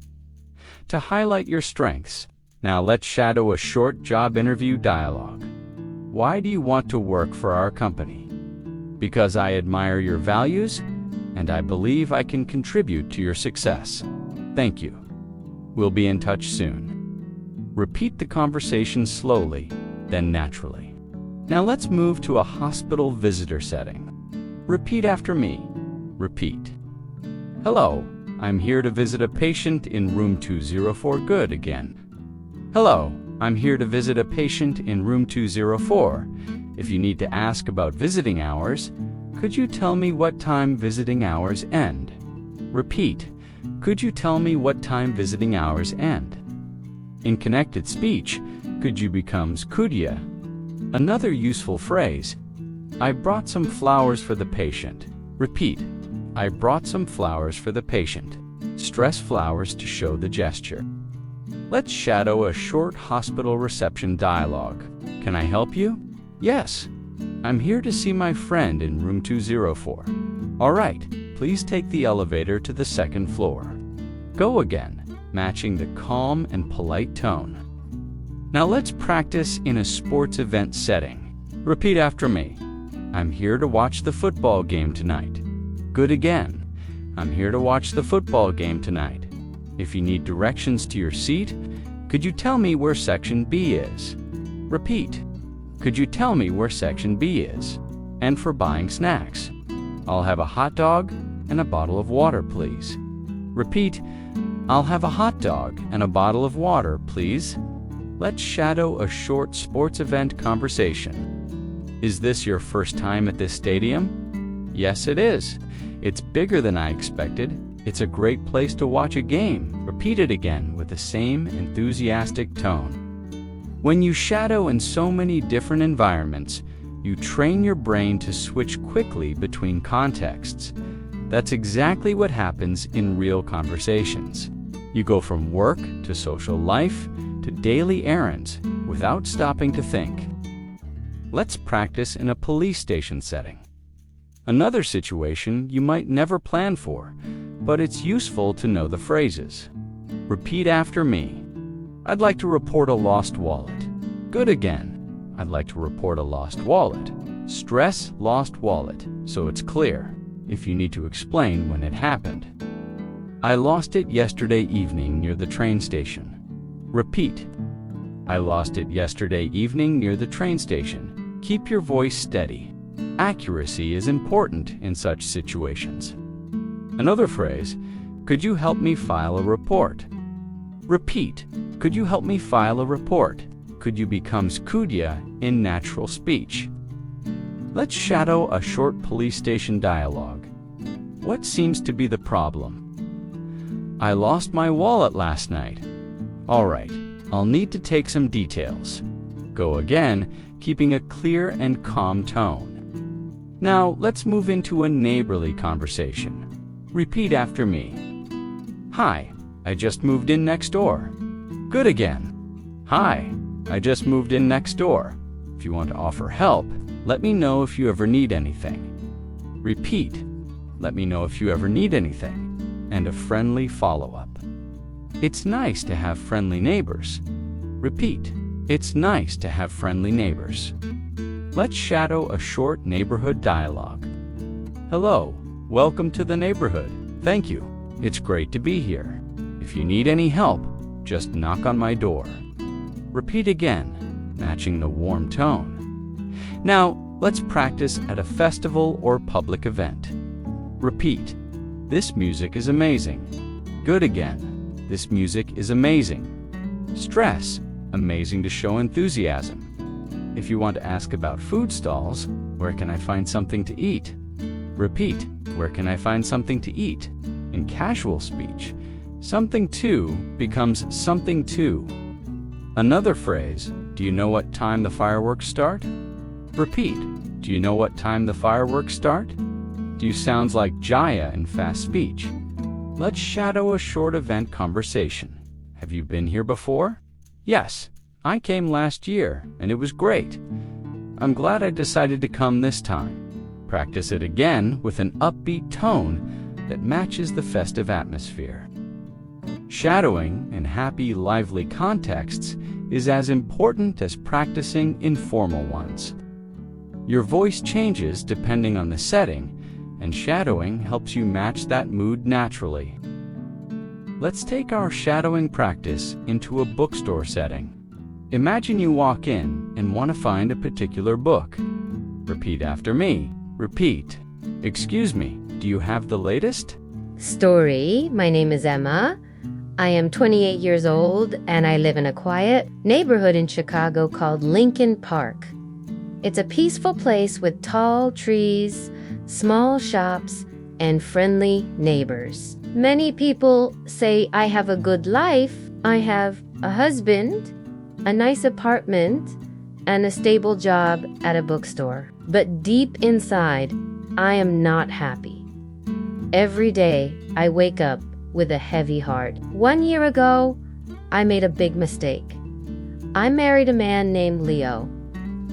To highlight your strengths, now let's shadow a short job interview dialogue. Why do you want to work for our company? Because I admire your values and I believe I can contribute to your success. Thank you. We'll be in touch soon. Repeat the conversation slowly, then naturally. Now let's move to a hospital visitor setting. Repeat after me. Repeat. Hello, I'm here to visit a patient in room 204. Good again. Hello, I'm here to visit a patient in room 204. If you need to ask about visiting hours, could you tell me what time visiting hours end? Repeat. Could you tell me what time visiting hours end? In connected speech, could you becomes could ya. Another useful phrase. I brought some flowers for the patient. Repeat. I brought some flowers for the patient. Stress flowers to show the gesture. Let's shadow a short hospital reception dialogue. Can I help you? Yes. I'm here to see my friend in room 204. All right, please take the elevator to the 2nd floor. Go again, matching the calm and polite tone. Now let's practice in a sports event setting. Repeat after me. I'm here to watch the football game tonight. Good again. I'm here to watch the football game tonight. If you need directions to your seat, could you tell me where section B is? Repeat. Could you tell me where section B is? And for buying snacks, I'll have a hot dog and a bottle of water, please. Repeat. I'll have a hot dog and a bottle of water, please. Let's shadow a short sports event conversation. Is this your first time at this stadium? Yes, it is. It's bigger than I expected. It's a great place to watch a game. Repeat it again with the same enthusiastic tone. When you shadow in so many different environments, you train your brain to switch quickly between contexts. That's exactly what happens in real conversations. You go from work to social life to daily errands without stopping to think. Let's practice in a police station setting. Another situation you might never plan for, but it's useful to know the phrases. Repeat after me. I'd like to report a lost wallet. Good again. I'd like to report a lost wallet. Stress lost wallet, so it's clear, if you need to explain when it happened. I lost it yesterday evening near the train station. Repeat. I lost it yesterday evening near the train station. Keep your voice steady. Accuracy is important in such situations. Another phrase, could you help me file a report? Repeat. Could you help me file a report? Could you becomes kudya in natural speech. Let's shadow a short police station dialogue. What seems to be the problem? I lost my wallet last night. All right, I'll need to take some details. Go again, keeping a clear and calm tone. Now, let's move into a neighborly conversation. Repeat after me. Hi, I just moved in next door. Good again. Hi, I just moved in next door. If you want to offer help, let me know if you ever need anything. Repeat. Let me know if you ever need anything. And a friendly follow-up. It's nice to have friendly neighbors. Repeat. It's nice to have friendly neighbors. Let's shadow a short neighborhood dialogue. Hello, welcome to the neighborhood. Thank you. It's great to be here. If you need any help, just knock on my door. Repeat again, matching the warm tone. Now, let's practice at a festival or public event. Repeat. This music is amazing. Good again. This music is amazing. Stress. Amazing to show enthusiasm. If you want to ask about food stalls, where can I find something to eat? Repeat. Where can I find something to eat? In casual speech, something to becomes something to. Another phrase, do you know what time the fireworks start? Repeat, do you know what time the fireworks start? Do you sound like Jaya in fast speech? Let's shadow a short event conversation. Have you been here before? Yes, I came last year and it was great. I'm glad I decided to come this time. Practice it again with an upbeat tone that matches the festive atmosphere. Shadowing in happy, lively contexts is as important as practicing in formal ones. Your voice changes depending on the setting, and shadowing helps you match that mood naturally. Let's take our shadowing practice into a bookstore setting. Imagine you walk in and want to find a particular book. Repeat after me. Repeat. Excuse me, do you have the latest? Story. My name is Emma. I am 28 years old and I live in a quiet neighborhood in Chicago called Lincoln Park. It's a peaceful place with tall trees, small shops, and friendly neighbors. Many people say I have a good life. I have a husband, a nice apartment, and a stable job at a bookstore. But deep inside, I am not happy. Every day, I wake up with a heavy heart. 1 year ago, I made a big mistake. I married a man named Leo.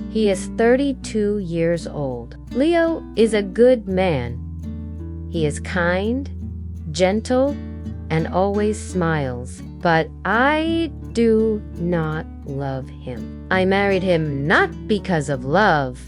He is 32 years old. Leo is a good man. He is kind, gentle, and always smiles. But I do not love him. I married him not because of love,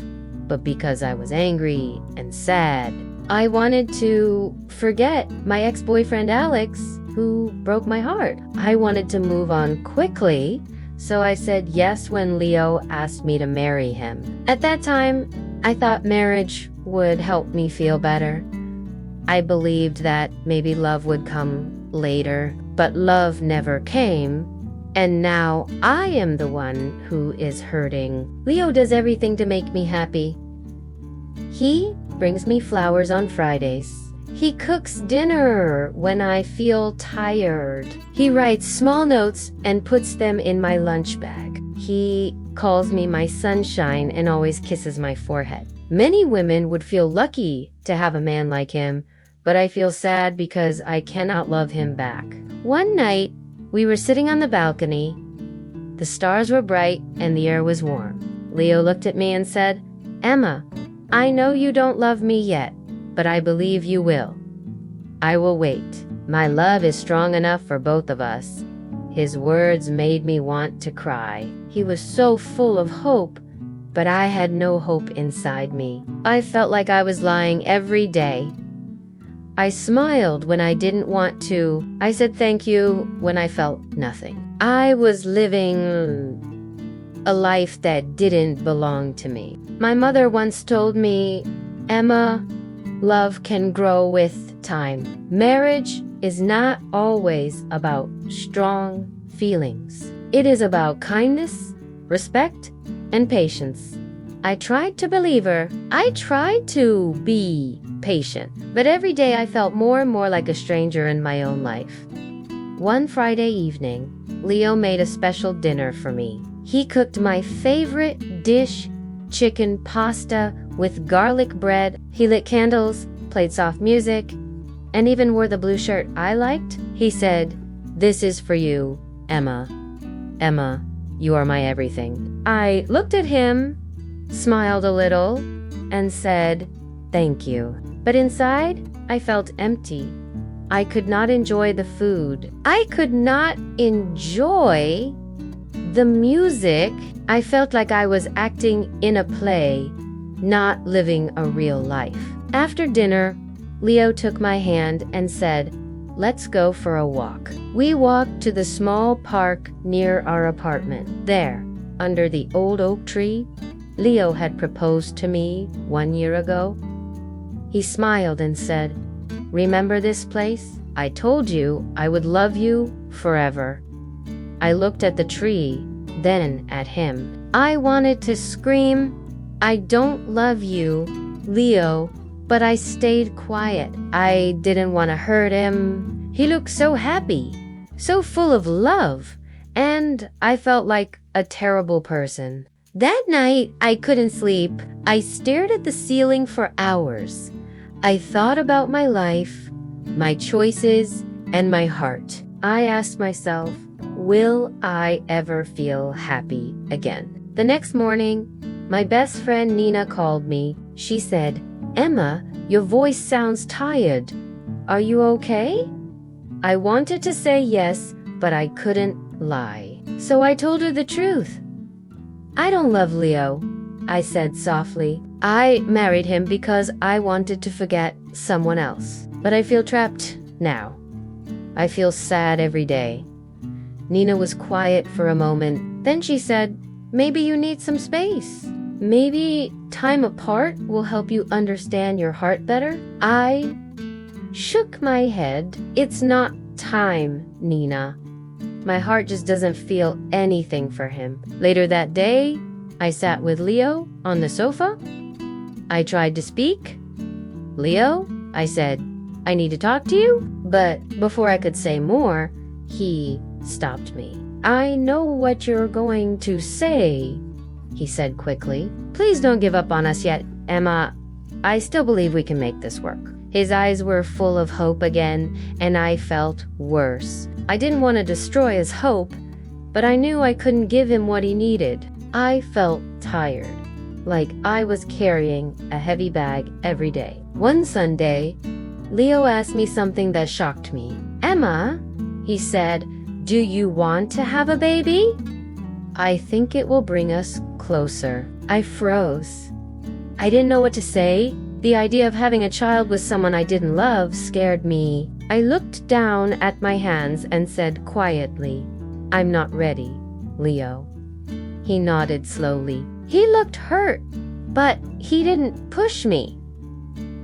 but because I was angry and sad. I wanted to forget my ex-boyfriend Alex, who broke my heart. I wanted to move on quickly, so I said yes when Leo asked me to marry him. At that time, I thought marriage would help me feel better. I believed that maybe love would come later. but love never came, and now I am the one who is hurting. Leo does everything to make me happy. He brings me flowers on Fridays. He cooks dinner when I feel tired. He writes small notes and puts them in my lunch bag. He calls me my sunshine and always kisses my forehead. Many women would feel lucky to have a man like him, but I feel sad because I cannot love him back. One night, we were sitting on the balcony. The stars were bright and the air was warm. Leo looked at me and said, "Emma, I know you don't love me yet, but I believe you will. I will wait. My love is strong enough for both of us." His words made me want to cry. He was so full of hope, but I had no hope inside me. I felt like I was lying every day. I smiled when I didn't want to. I said thank you when I felt nothing. I was living a life that didn't belong to me. My mother once told me, "Emma, love can grow with time. Marriage is not always about strong feelings. It is about kindness, respect, and patience." I tried to believe her. I tried to be patient, but every day I felt more and more like a stranger in my own life. One Friday evening, Leo made a special dinner for me. He cooked my favorite dish, chicken pasta with garlic bread. He lit candles, played soft music, and even wore the blue shirt I liked. He said, "This is for you, Emma. Emma, you are my everything." I looked at him, smiled a little, and said, "Thank you." But inside, I felt empty. I could not enjoy the food. I could not enjoy the music. I felt like I was acting in a play, not living a real life. After dinner, Leo took my hand and said, "Let's go for a walk." We walked to the small park near our apartment. There, under the old oak tree, Leo had proposed to me 1 year ago. He smiled and said, "Remember this place? I told you I would love you forever." I looked at the tree, then at him. I wanted to scream, "I don't love you, Leo," but I stayed quiet. I didn't want to hurt him. He looked so happy, so full of love, and I felt like a terrible person. That night, I couldn't sleep. I stared at the ceiling for hours. I thought about my life, my choices, and my heart. I asked myself, will I ever feel happy again? The next morning, my best friend Nina called me. She said, "Emma, your voice sounds tired. Are you okay?" I wanted to say yes, but I couldn't lie. So I told her the truth. "I don't love Leo," I said softly. "I married him because I wanted to forget someone else. But I feel trapped now. I feel sad every day." Nina was quiet for a moment. Then she said, "Maybe you need some space. Maybe time apart will help you understand your heart better." I shook my head. "It's not time, Nina. My heart just doesn't feel anything for him." Later that day, I sat with Leo on the sofa. I tried to speak. "Leo," I said, "I need to talk to you." But before I could say more, he stopped me. "I know what you're going to say," he said quickly. "Please don't give up on us yet, Emma. I still believe we can make this work." His eyes were full of hope again, and I felt worse. I didn't want to destroy his hope, but I knew I couldn't give him what he needed. I felt tired, like I was carrying a heavy bag every day. One Sunday, Leo asked me something that shocked me. "Emma," he said, "do you want to have a baby? I think it will bring us closer." I froze. I didn't know what to say. The idea of having a child with someone I didn't love scared me. I looked down at my hands and said quietly, "I'm not ready, Leo." He nodded slowly. He looked hurt, but he didn't push me.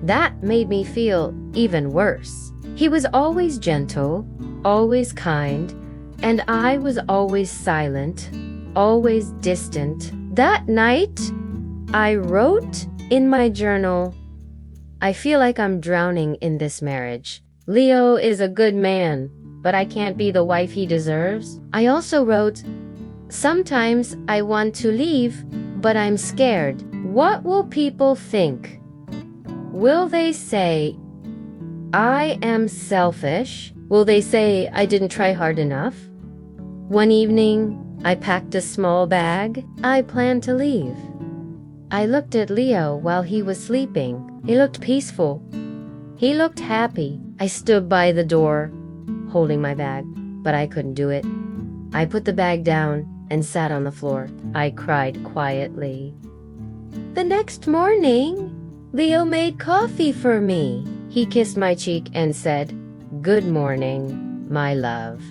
That made me feel even worse. He was always gentle, always kind, and I was always silent, always distant. That night, I wrote in my journal, "I feel like I'm drowning in this marriage. Leo is a good man, but I can't be the wife he deserves." I also wrote, "Sometimes I want to leave, but I'm scared. What will people think? Will they say I am selfish? Will they say I didn't try hard enough?" One evening, I packed a small bag. I planned to leave. I looked at Leo while he was sleeping. He looked peaceful. He looked happy. I stood by the door, holding my bag, but I couldn't do it. I put the bag down and sat on the floor. I cried quietly. The next morning, Leo made coffee for me. He kissed my cheek and said, "Good morning, my love.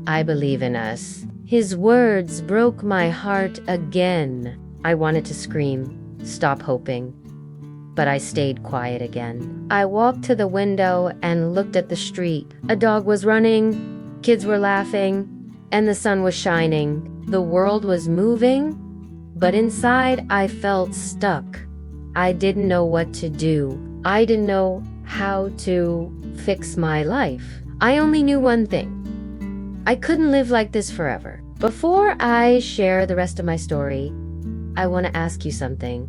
I believe in us." His words broke my heart again. I wanted to scream, stop hoping, but I stayed quiet again. I walked to the window and looked at the street. A dog was running, kids were laughing, and the sun was shining. The world was moving, but inside I felt stuck. I didn't know what to do. I didn't know how to fix my life. I only knew one thing. I couldn't live like this forever. Before I share the rest of my story, I want to ask you something.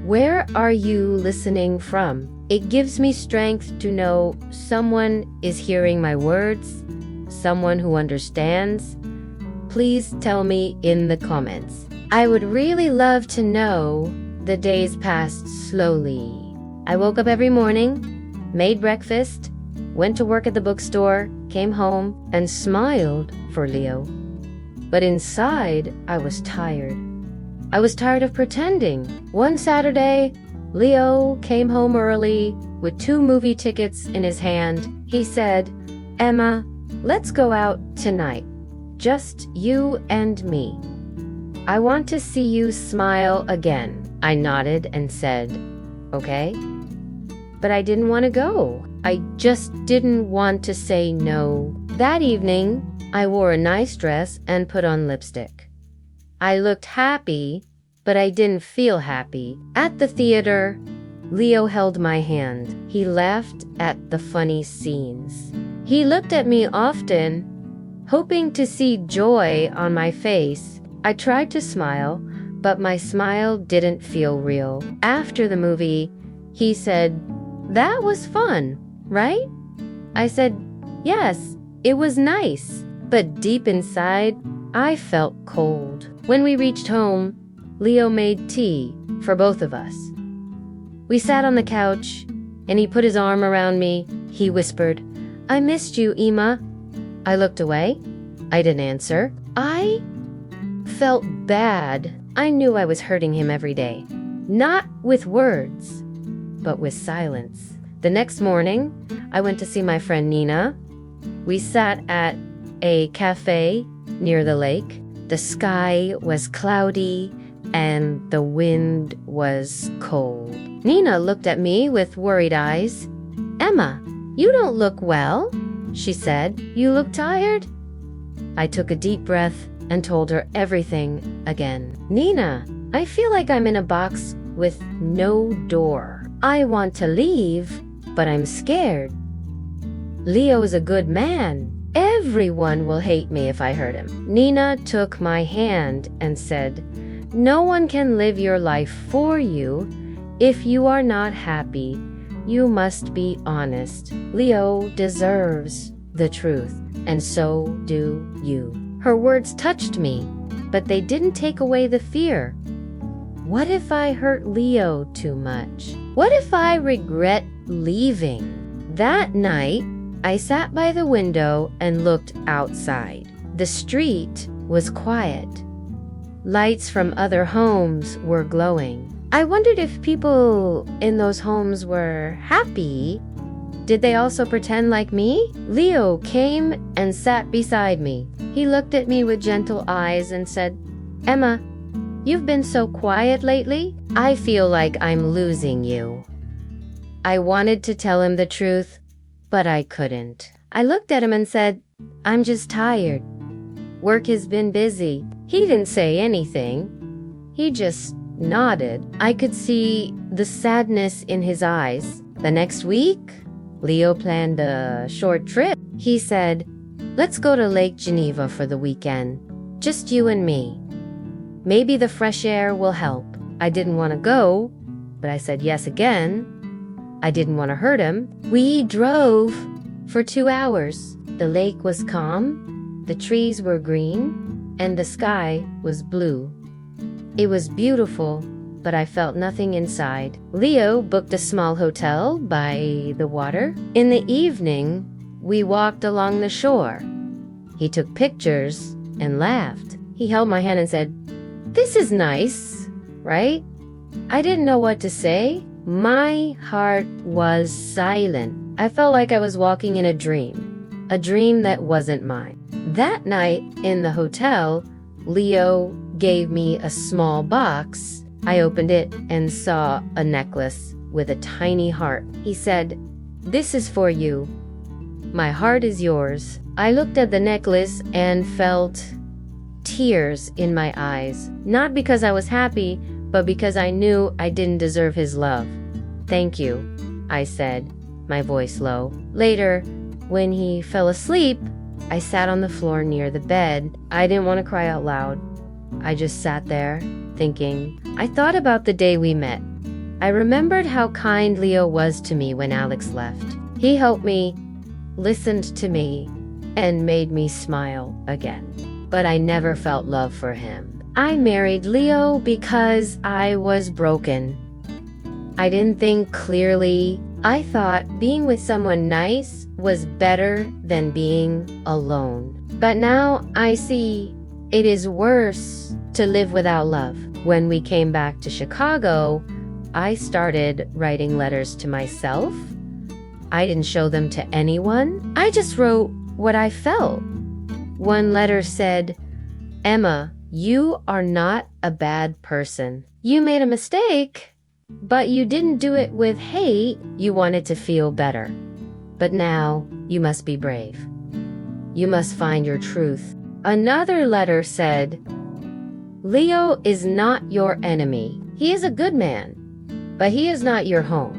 Where are you listening from? It gives me strength to know someone is hearing my words, someone who understands. Please tell me in the comments. I would really love to know. The days passed slowly. I woke up every morning, made breakfast, went to work at the bookstore, came home, and smiled for Leo. But inside, I was tired. I was tired of pretending. One Saturday, Leo came home early with 2 movie tickets in his hand. He said, "Emma, let's go out tonight. Just you and me. I want to see you smile again." I nodded and said, "Okay." But I didn't want to go. I just didn't want to say no. That evening, I wore a nice dress and put on lipstick. I looked happy, but I didn't feel happy. At the theater, Leo held my hand. He laughed at the funny scenes. He looked at me often, hoping to see joy on my face. I tried to smile, but my smile didn't feel real. After the movie, he said, "That was fun, right?" I said, "Yes, it was nice." But deep inside, I felt cold. When we reached home, Leo made tea for both of us. We sat on the couch, and he put his arm around me. He whispered, "I missed you, Emma." I looked away. I didn't answer. I felt bad. I knew I was hurting him every day. Not with words, but with silence. The next morning, I went to see my friend Nina. We sat at a cafe near the lake. The sky was cloudy and the wind was cold. Nina looked at me with worried eyes. "Emma, you don't look well," she said. "You look tired." I took a deep breath and told her everything again. "Nina, I feel like I'm in a box with no door. I want to leave, but I'm scared. Leo is a good man. Everyone will hate me if I hurt him." Nina took my hand and said, "No one can live your life for you. If you are not happy, you must be honest. Leo deserves the truth, and so do you." Her words touched me, but they didn't take away the fear. What if I hurt Leo too much? What if I regret leaving? That night, I sat by the window and looked outside. The street was quiet. Lights from other homes were glowing. I wondered if people in those homes were happy. Did they also pretend like me? Leo came and sat beside me. He looked at me with gentle eyes and said, "Emma, you've been so quiet lately. I feel like I'm losing you." I wanted to tell him the truth, but I couldn't. I looked at him and said, "I'm just tired. Work has been busy." He didn't say anything. He just nodded. I could see the sadness in his eyes. The next week, Leo planned a short trip. He said, "Let's go to Lake Geneva for the weekend. Just you and me. Maybe the fresh air will help." I didn't want to go, but I said yes again. I didn't want to hurt him. We drove for 2 hours. The lake was calm, the trees were green, and the sky was blue. It was beautiful, but I felt nothing inside. Leo booked a small hotel by the water. In the evening, we walked along the shore. He took pictures and laughed. He held my hand and said, "This is nice, right?" I didn't know what to say. My heart was silent. I felt like I was walking in a dream that wasn't mine. That night in the hotel, Leo gave me a small box. I opened it and saw a necklace with a tiny heart. He said, "This is for you. My heart is yours." I looked at the necklace and felt tears in my eyes, not because I was happy, but because I knew I didn't deserve his love. "Thank you," I said, my voice low. Later, when he fell asleep, I sat on the floor near the bed. I didn't want to cry out loud. I just sat there, thinking. I thought about the day we met. I remembered how kind Leo was to me when Alex left. He helped me, listened to me, and made me smile again. But I never felt love for him. I married Leo because I was broken. I didn't think clearly. I thought being with someone nice was better than being alone. But now I see it is worse to live without love. When we came back to Chicago, I started writing letters to myself. I didn't show them to anyone. I just wrote what I felt. One letter said, "Emma, you are not a bad person. You made a mistake, but you didn't do it with hate. You wanted to feel better. But now you must be brave. You must find your truth." Another letter said, "Leo is not your enemy. He is a good man, but he is not your home.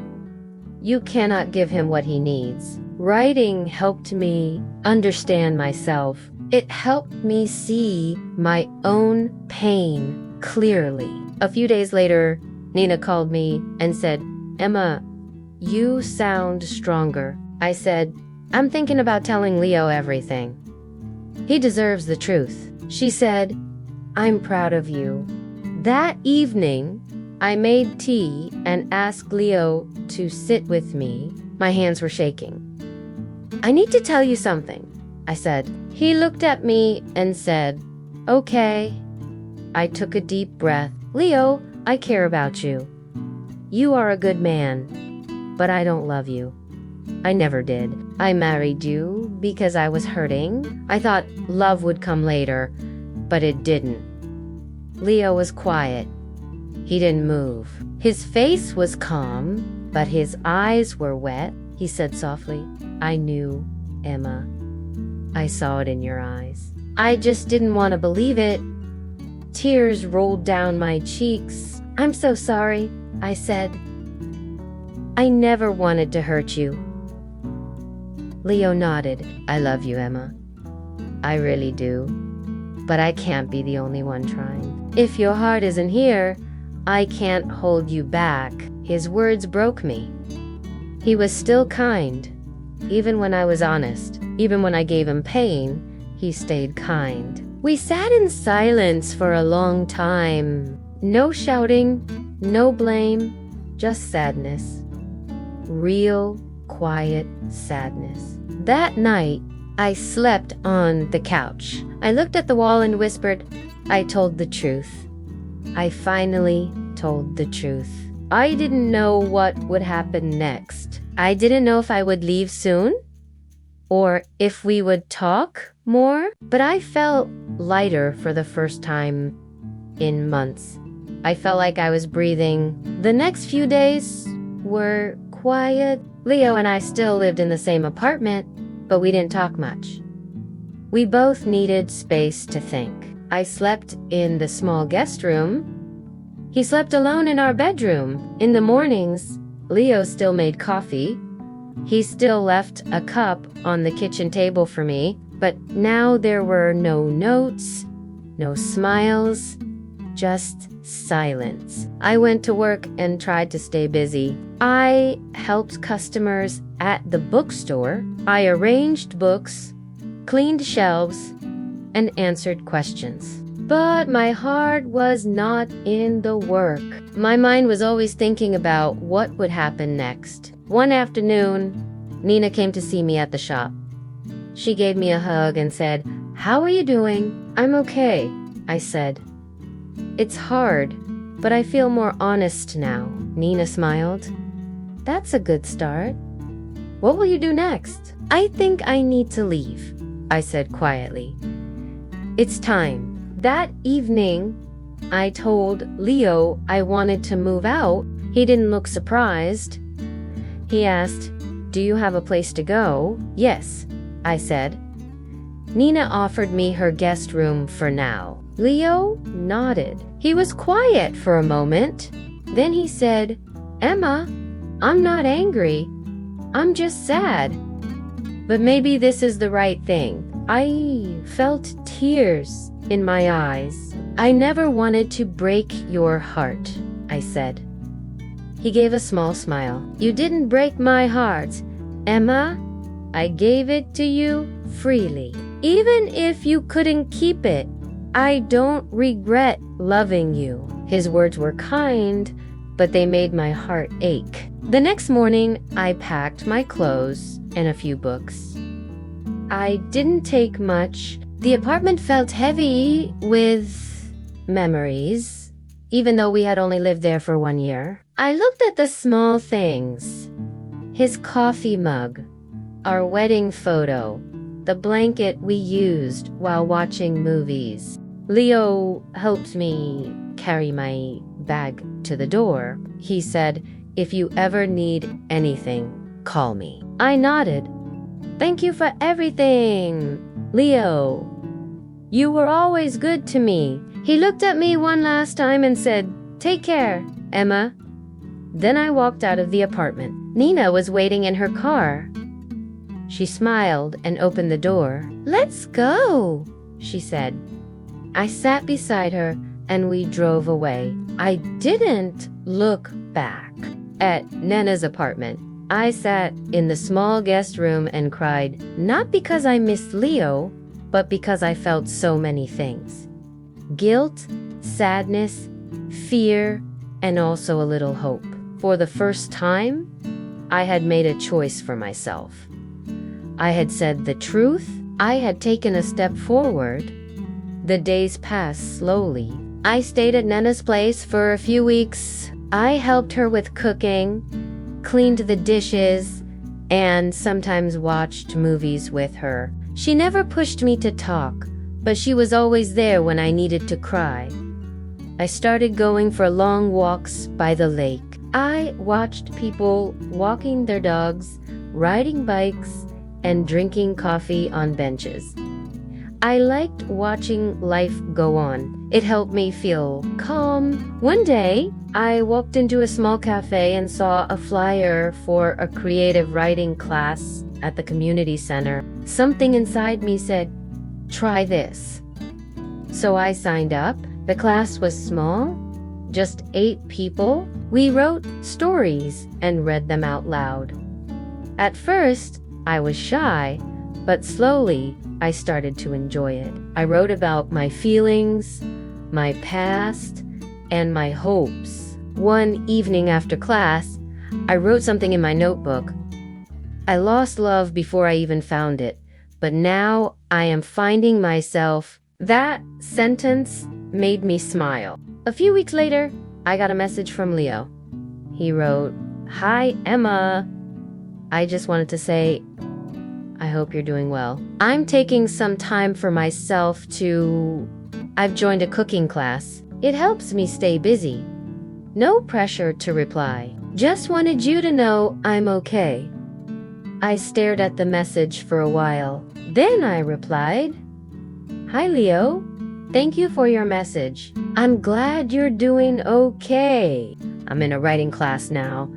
You cannot give him what he needs." Writing helped me understand myself. It helped me see my own pain clearly. A few days later, Nina called me and said, "Emma, you sound stronger." I said, "I'm thinking about telling Leo everything. He deserves the truth." She said, "I'm proud of you." That evening, I made tea and asked Leo to sit with me. My hands were shaking. "I need to tell you something," I said. He looked at me and said, "Okay." I took a deep breath. "Leo, I care about you. You are a good man, but I don't love you. I never did. I married you because I was hurting. I thought love would come later, but it didn't." Leo was quiet. He didn't move. His face was calm, but his eyes were wet. He said softly, "I knew, Emma. I saw it in your eyes." I just didn't want to believe it. Tears rolled down my cheeks. "I'm so sorry," I said. "I never wanted to hurt you." Leo nodded. "I love you, Emma. I really do. But I can't be the only one trying. If your heart isn't here, I can't hold you back." His words broke me. He was still kind. Even when I was honest, even when I gave him pain, he stayed kind. We sat in silence for a long time. No shouting, no blame, just sadness. Real, quiet sadness. That night, I slept on the couch. I looked at the wall and whispered, "I told the truth. I finally told the truth." I didn't know what would happen next. I didn't know if I would leave soon or if we would talk more, but I felt lighter for the first time in months. I felt like I was breathing. The next few days were quiet Leo and I still lived in the same apartment, but we didn't talk much. We both needed space to think. I slept in the small guest room. He slept alone in our bedroom. In the mornings, Leo still made coffee. He still left a cup on the kitchen table for me, but now there were no notes, no smiles, just silence. I went to work and tried to stay busy. I helped customers at the bookstore. I arranged books, cleaned shelves, and answered questions. But my heart was not in the work. My mind was always thinking about what would happen next. One afternoon, Nina came to see me at the shop. She gave me a hug and said, "How are you doing?" "I'm okay," I said. "It's hard, but I feel more honest now." Nina smiled. "That's a good start. What will you do next?" "I think I need to leave," I said quietly. "It's time." That evening, I told Leo I wanted to move out. He didn't look surprised. He asked, "Do you have a place to go?" "Yes," I said. Nina offered me her guest room for now. Leo nodded. He was quiet for a moment. Then he said, "Emma, I'm not angry. I'm just sad. But maybe this is the right thing." I felt tears in my eyes. "I never wanted to break your heart," I said. He gave a small smile. "You didn't break my heart, Emma. I gave it to you freely. Even if you couldn't keep it, I don't regret loving you." His words were kind, but they made my heart ache. The next morning, I packed my clothes and a few books. I didn't take much. The apartment felt heavy with memories, even though we had only lived there for 1 year. I looked at the small things. His coffee mug, our wedding photo, the blanket we used while watching movies. Leo helped me carry my bag to the door. He said, "If you ever need anything, call me." I nodded. "Thank you for everything, Leo. You were always good to me." He looked at me one last time and said, "Take care, Emma." Then I walked out of the apartment. Nina was waiting in her car. She smiled and opened the door. "Let's go," she said. I sat beside her and we drove away. I didn't look back. At Nana's apartment, I sat in the small guest room and cried, not because I missed Leo, but because I felt so many things. Guilt, sadness, fear, and also a little hope. For the first time, I had made a choice for myself. I had said the truth. I had taken a step forward. The days passed slowly. I stayed at Nana's place for a few weeks. I helped her with cooking, cleaned the dishes, and sometimes watched movies with her. She never pushed me to talk, but she was always there when I needed to cry. I started going for long walks by the lake. I watched people walking their dogs, riding bikes, and drinking coffee on benches. I liked watching life go on. It helped me feel calm. One day, I walked into a small cafe and saw a flyer for a creative writing class at the community center. Something inside me said, "Try this." So I signed up. The class was small, just 8 people. We wrote stories and read them out loud. At first, I was shy, but slowly I started to enjoy it. I wrote about my feelings, my past, and my hopes. One evening after class, I wrote something in my notebook. I lost love before I even found it, but now I am finding myself. That sentence made me smile. A few weeks later, I got a message from Leo. He wrote, "Hi, Emma. I just wanted to say, I hope you're doing well. I'm taking some time for myself I've joined a cooking class. It helps me stay busy." No pressure to reply. Just wanted you to know I'm okay. I stared at the message for a while. Then I replied, "Hi, Leo. Thank you for your message. I'm glad you're doing okay. I'm in a writing class now.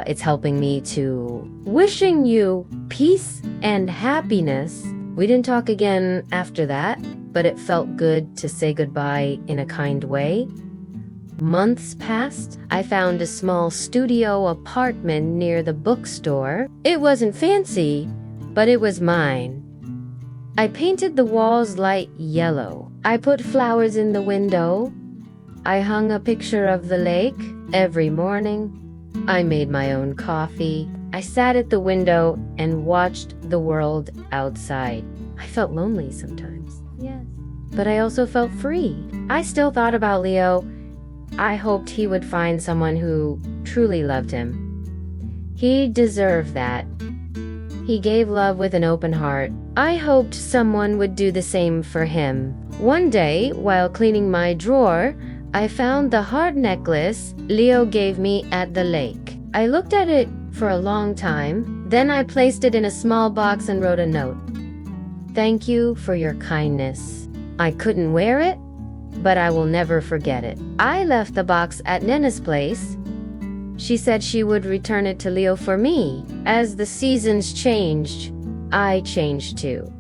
It's helping me to wishing you peace and happiness." We didn't talk again after that, but it felt good to say goodbye in a kind way. Months passed. I found a small studio apartment near the bookstore. It wasn't fancy, but it was mine. I painted the walls light yellow. I put flowers in the window. I hung a picture of the lake every morning. I made my own coffee. I sat at the window and watched the world outside. I felt lonely sometimes. Yes. But I also felt free. I still thought about Leo. I hoped he would find someone who truly loved him. He deserved that. He gave love with an open heart. I hoped someone would do the same for him. One day, while cleaning my drawer, I found the heart necklace Leo gave me at the lake. I looked at it for a long time. Then I placed it in a small box and wrote a note. "Thank you for your kindness. I couldn't wear it, but I will never forget it." I left the box at Nena's place. She said she would return it to Leo for me. As the seasons changed, I changed too.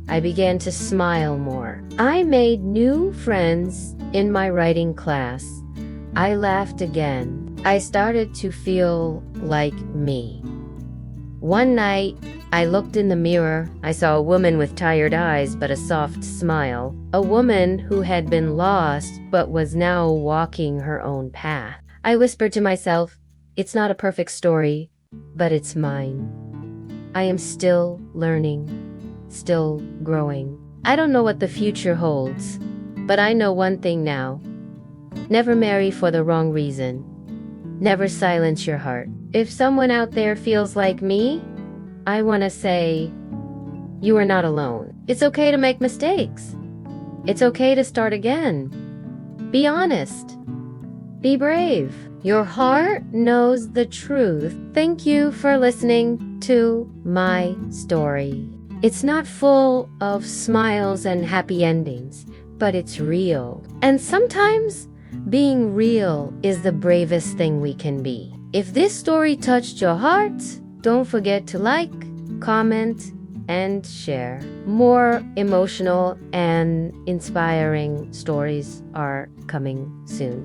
I began to smile more. I made new friends in my writing class. I laughed again. I started to feel like me. One night, I looked in the mirror. I saw a woman with tired eyes but a soft smile. A woman who had been lost but was now walking her own path. I whispered to myself, "It's not a perfect story, but it's mine. I am still learning, still growing. I don't know what the future holds, but I know one thing now. Never marry for the wrong reason. Never silence your heart." If someone out there feels like me, I want to say, you are not alone. It's okay to make mistakes. It's okay to start again. Be honest. Be brave. Your heart knows the truth. Thank you for listening to my story. It's not full of smiles and happy endings, but it's real. And sometimes being real is the bravest thing we can be. If this story touched your heart, don't forget to like, comment, and share. More emotional and inspiring stories are coming soon.